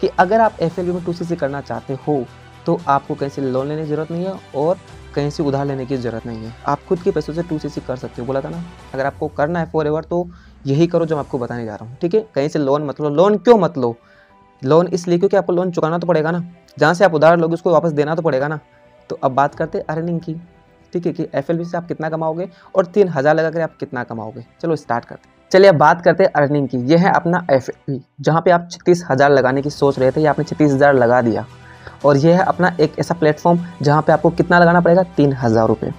कि अगर आप एफएलपी में 2cc करना चाहते हो तो आपको कहीं से लोन लेने की ज़रूरत नहीं है और कहीं से उधार लेने की ज़रूरत नहीं है। आप खुद के पैसों से 2cc कर सकते हो। बोला था ना, अगर आपको करना है फॉरएवर तो यही करो जो मैं आपको बताने जा रहा हूँ। ठीक है, कहीं से लोन मत लो। लोन क्यों मत लो? लोन इसलिए क्योंकि आपको लोन चुकाना तो पड़ेगा ना, जहाँ से आप उधार लोगे उसको वापस देना तो पड़ेगा ना। तो अब बात करते हैं अर्निंग की। ठीक है, कि एफएलपी से आप कितना कमाओगे और 3,000 लगा कर आप कितना कमाओगे। चलो स्टार्ट करते हैं। चलिए अब बात करते हैं अर्निंग की। यह है अपना एफएलपी, जहाँ पे आप 36,000 लगाने की सोच रहे थे, या आपने 36,000 लगा दिया। और यह है अपना एक ऐसा प्लेटफॉर्म जहाँ पे आपको कितना लगाना पड़ेगा? 3,000 रुपये।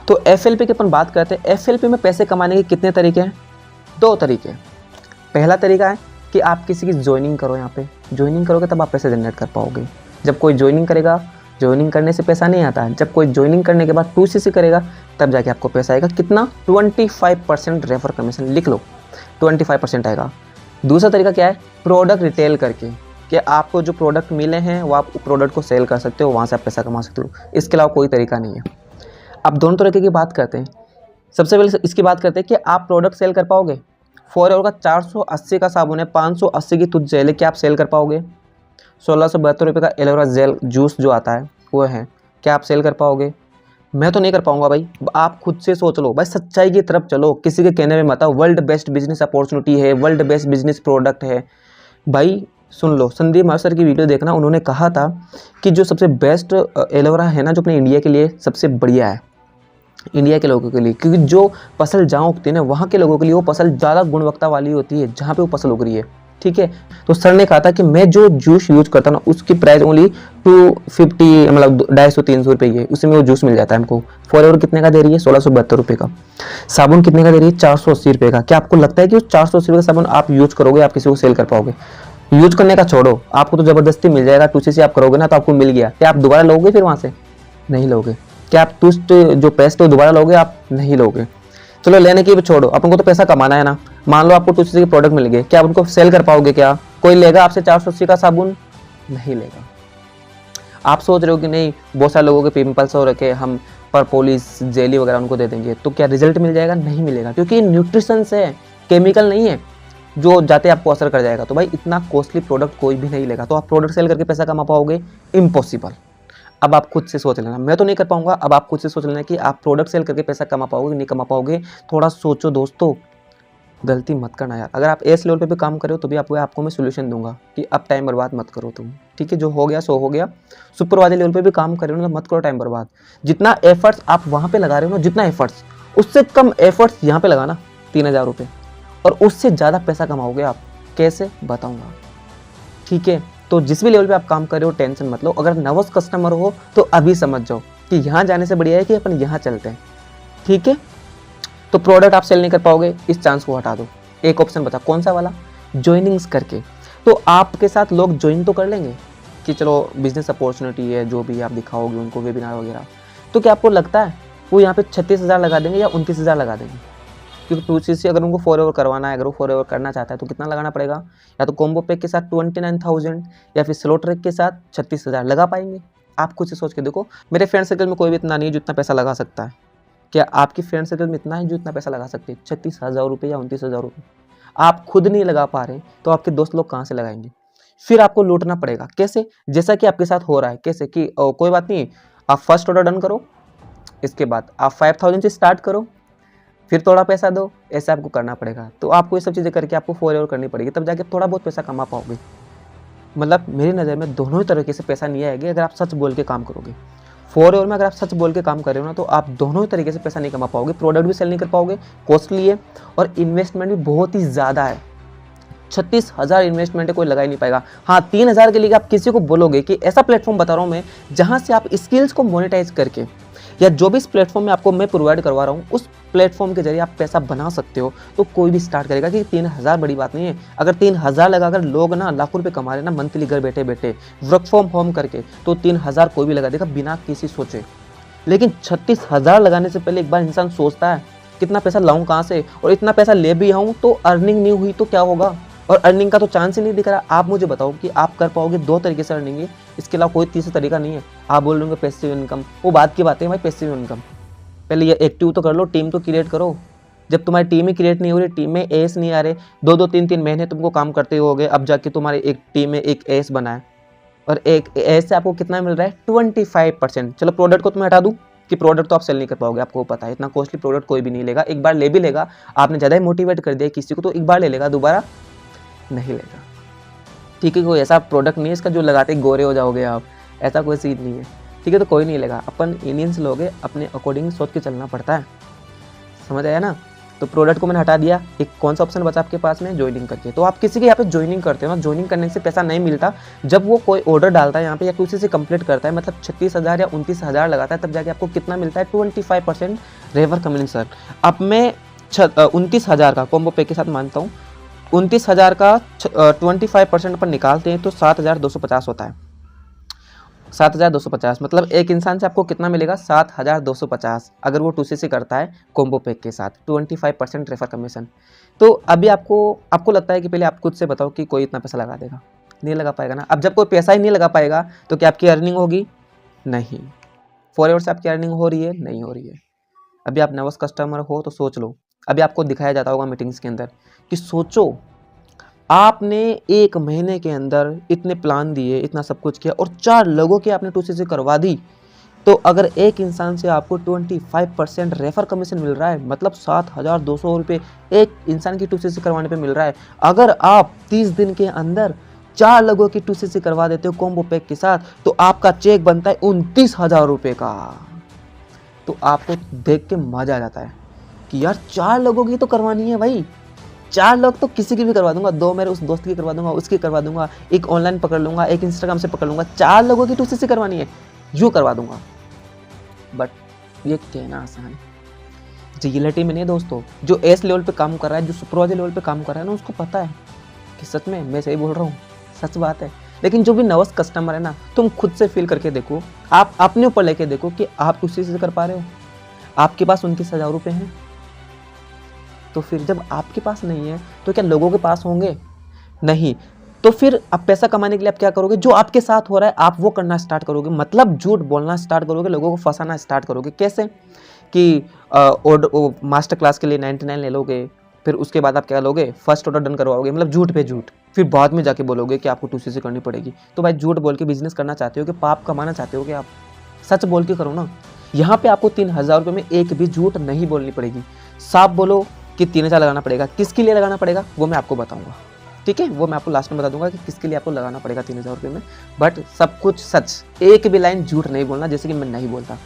तो एफएलपी की अपन बात करते हैं। एफएलपी में पैसे कमाने के कितने तरीके हैं? 2 तरीके। पहला तरीका है कि आप किसी की ज्वाइनिंग करो। यहाँ पे ज्वाइनिंग करोगे तब आप पैसे जनरेट कर पाओगे। जब कोई ज्वाइनिंग करेगा, ज्वाइनिंग करने से पैसा नहीं आता, जब कोई ज्वाइनिंग करने के बाद 2CC करेगा तब जाके आपको पैसा आएगा। कितना? 25% रेफर कमीशन, लिख लो 25% आएगा। दूसरा तरीका क्या है? प्रोडक्ट रिटेल करके, कि आपको जो प्रोडक्ट मिले हैं वो आप प्रोडक्ट को सेल कर सकते हो, वहाँ से आप पैसा कमा सकते हो। इसके अलावा कोई तरीका नहीं है। अब दोनों तरीके की बात करते हैं। सबसे पहले इसकी बात करते हैं कि आप प्रोडक्ट सेल कर पाओगे। फॉरएवर का 480 का साबुन है, 580 की तुझ जेल है, क्या आप सेल कर पाओगे? 1672 रुपये का एलोवेरा जेल जूस जो आता है वो है, क्या आप सेल कर पाओगे? मैं तो नहीं कर पाऊंगा भाई। आप खुद से सोच लो भाई, सच्चाई की तरफ चलो, किसी के कहने में मत आओ। वर्ल्ड बेस्ट बिजनेस अपॉर्चुनिटी है, वर्ल्ड बेस्ट बिजनेस प्रोडक्ट है भाई। सुन लो, संदीप मास्टर की वीडियो देखना, उन्होंने कहा था कि जो सबसे बेस्ट एलोवेरा है ना, जो अपने इंडिया के लिए सबसे बढ़िया है, इंडिया के लोगों के लिए, क्योंकि जो फसल जहाँ उगती है ना वहाँ के लोगों के लिए वो फसल ज़्यादा गुणवत्ता वाली होती है जहाँ पे वो फसल उग रही है। ठीक है, तो सर ने कहा था कि मैं जो जूस यूज़ करता ना उसकी प्राइस ओनली 250, मतलब 250-300 रुपये ही है, उसमें वो जूस मिल जाता है हमको। फॉरएवर कितने का दे रही है? 1672 रुपये का। साबुन कितने का दे रही है? 480 रुपये का। क्या आपको लगता है कि उस 480 रुपये का साबुन आप यूज़ करोगे, आप किसी को सेल कर पाओगे? यूज करने का छोड़ो, आपको तो ज़बरदस्ती मिल जाएगा। 2CC आप करोगे ना तो आपको मिल गया, क्या आप दोबारा लोगे? फिर वहाँ से नहीं लोगे। क्या आप तुष्ट जो पेस्ट है दोबारा लोगे? आप नहीं लोगे। चलो लेने की भी छोड़ो, अपन को तो पैसा कमाना है ना। मान लो आपको 2CC के प्रोडक्ट मिल गए, क्या आप उनको सेल कर पाओगे? क्या कोई लेगा आपसे 480 का साबुन? नहीं लेगा। आप सोच रहे हो कि नहीं बहुत सारे लोगों के पिंपल्स हो रखे, हम परपोलिस जेली वगैरह उनको दे देंगे तो क्या रिजल्ट मिल जाएगा? नहीं मिलेगा, क्योंकि न्यूट्रिशन है, केमिकल नहीं है जो जाते आपको असर कर जाएगा। तो भाई इतना कॉस्टली प्रोडक्ट कोई भी नहीं लेगा, तो आप प्रोडक्ट सेल करके पैसा कमा पाओगे? इम्पॉसिबल। अब आप खुद से सोच लेना, मैं तो नहीं कर पाऊंगा। अब आप खुद से सोच लेना कि आप प्रोडक्ट सेल करके पैसा कमा पाओगे नहीं कमा पाओगे। थोड़ा सोचो दोस्तों, गलती मत करना यार। अगर आप एस लेवल पे भी काम करो तो भी आपको मैं सोल्यूशन दूंगा कि अब टाइम बर्बाद मत करो तुम। ठीक है, जो हो गया सो हो गया। सुपरवाइजर लेवल पे भी काम कर रहे हो ना, मत करो टाइम बर्बाद। जितना एफर्ट्स आप वहाँ पे लगा रहे हो ना, जितना एफर्ट्स, उससे कम एफर्ट्स यहाँ पे लगाना, 3000 रुपये, और उससे ज़्यादा पैसा कमाओगे आप। कैसे? बताऊँगा। ठीक है, तो जिस भी लेवल पे आप काम कर रहे हो टेंशन मत लो। अगर नर्वस कस्टमर हो तो अभी समझ जाओ कि यहाँ जाने से बढ़िया है कि अपन यहाँ चलते हैं। ठीक है, तो प्रोडक्ट आप सेल नहीं कर पाओगे, इस चांस को हटा दो। एक ऑप्शन बचा, कौन सा वाला? ज्वाइनिंग्स करके। तो आपके साथ लोग ज्वाइन तो कर लेंगे कि चलो बिजनेस अपॉर्चुनिटी है, जो भी आप दिखाओगे उनको वेबिनार वगैरह, तो क्या आपको लगता है वो यहाँ पे 36,000 लगा देंगे या 29,000 लगा देंगे? क्योंकि 2CC अगर उनको फॉरएवर करवाना है, अगर वो फॉरएवर करना चाहता है तो कितना लगाना पड़ेगा? या तो कॉम्बो पैक के साथ 29,000 या फिर स्लो ट्रैक के साथ 36,000 लगा पाएंगे? आप खुद से सोच के देखो। मेरे फ्रेंड सर्कल में कोई भी इतना नहीं है जो इतना पैसा लगा सकता है। क्या आपकी फ्रेंड सर्कल में इतना है जो इतना पैसा लगा सकते हैं? 36,000 रुपये या 29,000 रुपये आप खुद नहीं लगा पा रहे तो आपके दोस्त लोग कहाँ से लगाएंगे? फिर आपको लूटना पड़ेगा। कैसे? जैसा कि आपके साथ हो रहा है। कैसे कि कोई बात नहीं, आप फर्स्ट ऑर्डर डन करो, इसके बाद आप 5,000 से स्टार्ट करो, फिर थोड़ा पैसा दो, ऐसे आपको करना पड़ेगा। तो आपको ये सब चीज़ें करके आपको फॉरएवर करनी पड़ेगी, तब जाके थोड़ा बहुत पैसा कमा पाओगे। मतलब मेरी नज़र में दोनों ही तरीके से पैसा नहीं आएगा अगर आप सच बोल के काम करोगे। फॉरएवर में अगर आप सच बोल के काम कर रहे हो ना तो आप दोनों ही तरीके से पैसा नहीं कमा पाओगे। प्रोडक्ट भी सेल नहीं कर पाओगे, कॉस्टली है, और इन्वेस्टमेंट भी बहुत ही ज़्यादा है। 36,000 इन्वेस्टमेंट है, कोई लगा ही नहीं पाएगा। हाँ, 3,000 के लिए आप किसी को बोलोगे कि ऐसा प्लेटफॉर्म बता रहा हूँ मैं जहाँ से आप स्किल्स को मोनेटाइज करके, या जो भी इस प्लेटफॉर्म में आपको मैं प्रोवाइड करवा रहा हूँ उस प्लेटफॉर्म के जरिए आप पैसा बना सकते हो, तो कोई भी स्टार्ट करेगा। कि 3,000 बड़ी बात नहीं है। अगर 3,000 लगाकर लोग ना लाखों रुपए कमा रहे ना मंथली घर बैठे बैठे वर्क फ्रॉम होम करके, तो 3,000 कोई भी लगा देगा बिना किसी सोचे। लेकिन 36,000 लगाने से पहले एक बार इंसान सोचता है कितना पैसा लाऊं कहाँ से, और इतना पैसा ले भी आऊँ तो अर्निंग नहीं हुई तो क्या होगा? और अर्निंग का तो चांस ही नहीं दिख रहा। आप मुझे बताओ कि आप कर पाओगे? 2 तरीके से अर्निंग है, इसके अलावा कोई तीसरा तरीका नहीं है। आप बोल रहे हो पैसिव इनकम, वो बात की बात है भाई। पैसिव इनकम पहले ये एक्टिव तो कर लो, टीम तो क्रिएट करो। जब तुम्हारी टीम ही क्रिएट नहीं हो रही, टीम में एस नहीं आ रहे, 2-2 3-3 महीने तुमको काम करते हो गए, अब जाके तुम्हारी एक टीम में एक एस बना है, और एक एस से आपको कितना मिल रहा है? 25%। चलो प्रोडक्ट को तुम्हें हटा दूँ कि प्रोडक्ट तो आप सेल नहीं कर पाओगे, आपको पता है इतना कॉस्टली प्रोडक्ट कोई भी नहीं लेगा। एक बार ले भी लेगा, आपने ज़्यादा ही मोटिवेट कर दिया किसी को, तो एक बार ले लेगा, दोबारा नहीं लेगा। ठीक है, कोई ऐसा प्रोडक्ट नहीं है इसका जो लगाते गोरे हो जाओगे आप, ऐसा कोई सीन नहीं है। ठीक है, तो कोई नहीं लेगा। अपन इंडियंस लोग अपने अकॉर्डिंग सोच के चलना पड़ता है, समझ आया ना? तो प्रोडक्ट को मैंने हटा दिया। एक कौन सा ऑप्शन बचा आपके पास में? ज्वाइनिंग करके। तो आप किसी के यहाँ पे ज्वाइनिंग करते हो ना, ज्वाइनिंग करने से पैसा नहीं मिलता। जब वो कोई ऑर्डर डालता है यहाँ पे या किसी से कंप्लीट करता है, मतलब 36,000 या 29,000 लगाता है, तब जाके आपको कितना मिलता है? 25% रेफर कमीशन। सर अब मैं 29,000 का कॉम्बो पैक के साथ मानता हूँ, 29,000 का 25% अपन निकालते हैं तो 7,250 होता है। 7,250 मतलब एक इंसान से आपको कितना मिलेगा 7,250 अगर वो 2CC करता है कॉम्बो पैक के साथ 25% रेफर कमीशन। तो अभी आपको लगता है कि पहले आप खुद से बताओ कि कोई इतना पैसा लगा देगा, नहीं लगा पाएगा ना। अब जब कोई पैसा ही नहीं लगा पाएगा तो क्या आपकी अर्निंग होगी? नहीं। फॉलोअर्स से आपकी अर्निंग हो रही है? नहीं हो रही है। अभी आप नर्वस कस्टमर हो तो सोच लो, अभी आपको दिखाया जाता होगा मीटिंग्स के अंदर कि सोचो आपने 1 महीने के अंदर इतने प्लान दिए, इतना सब कुछ किया और 4 लोगों की आपने 2CC करवा दी। तो अगर एक इंसान से आपको 25% रेफर कमीशन मिल रहा है, मतलब 7,200 रुपये एक इंसान की 2CC करवाने पे मिल रहा है। अगर आप 30 दिन के अंदर 4 लोगों की 2CC करवा देते हो कॉम्बो पैक के साथ, तो आपका चेक बनता है 29,000 रुपये का। तो आपको देख के मजा आ जाता है कि यार 4 लोगों की तो करवानी है भाई, 4 लोग तो किसी की भी करवा दूंगा, 2 मेरे उस दोस्त की करवा दूंगा, उसकी करवा दूंगा, एक ऑनलाइन पकड़ लूंगा, एक इंस्टाग्राम से पकड़ लूंगा, 4 लोगों की 2CC करवानी है, यूँ करवा दूंगा। बट ये कहना आसान है, रियलिटी में नहीं दोस्तों। जो एस लेवल पे काम कर रहा है, जो सुपरवाइजर लेवल पे काम कर रहा है ना, उसको पता है कि सच में मैं सही बोल रहा हूँ, सच बात है। लेकिन जो भी नर्वस कस्टमर है ना, तुम खुद से फील करके देखो, आप अपने ऊपर लेके देखो कि आप 2CC कर पा रहे हो। आपके पास 29,000 रुपये हैं, तो फिर जब आपके पास नहीं है तो क्या लोगों के पास होंगे? नहीं। तो फिर आप पैसा कमाने के लिए आप क्या करोगे? जो आपके साथ हो रहा है आप वो करना स्टार्ट करोगे, मतलब झूठ बोलना स्टार्ट करोगे, लोगों को फंसाना स्टार्ट करोगे। कैसे कि मास्टर क्लास के लिए 99 ले लोगे, फिर उसके बाद आप क्या लोगे, फर्स्ट ऑर्डर डन करवाओगे, मतलब झूठ पे झूठ। फिर बाद में जाके बोलोगे कि आपको 2CC करनी पड़ेगी। तो भाई झूठ बोल के बिजनेस करना चाहते हो कि पाप कमाना चाहते हो कि आप सच बोल के करो ना। यहाँ पे आपको 3,000 रुपये में एक भी झूठ नहीं बोलनी पड़ेगी। साफ बोलो कि 3,000 लगाना पड़ेगा। किसके लिए लगाना पड़ेगा वो मैं आपको बताऊंगा, ठीक है? वो मैं आपको लास्ट में बता दूंगा कि किसके लिए आपको लगाना पड़ेगा 3,000 रुपये में। बट सब कुछ सच, एक भी लाइन झूठ नहीं बोलना, जैसे कि मैं नहीं बोलता।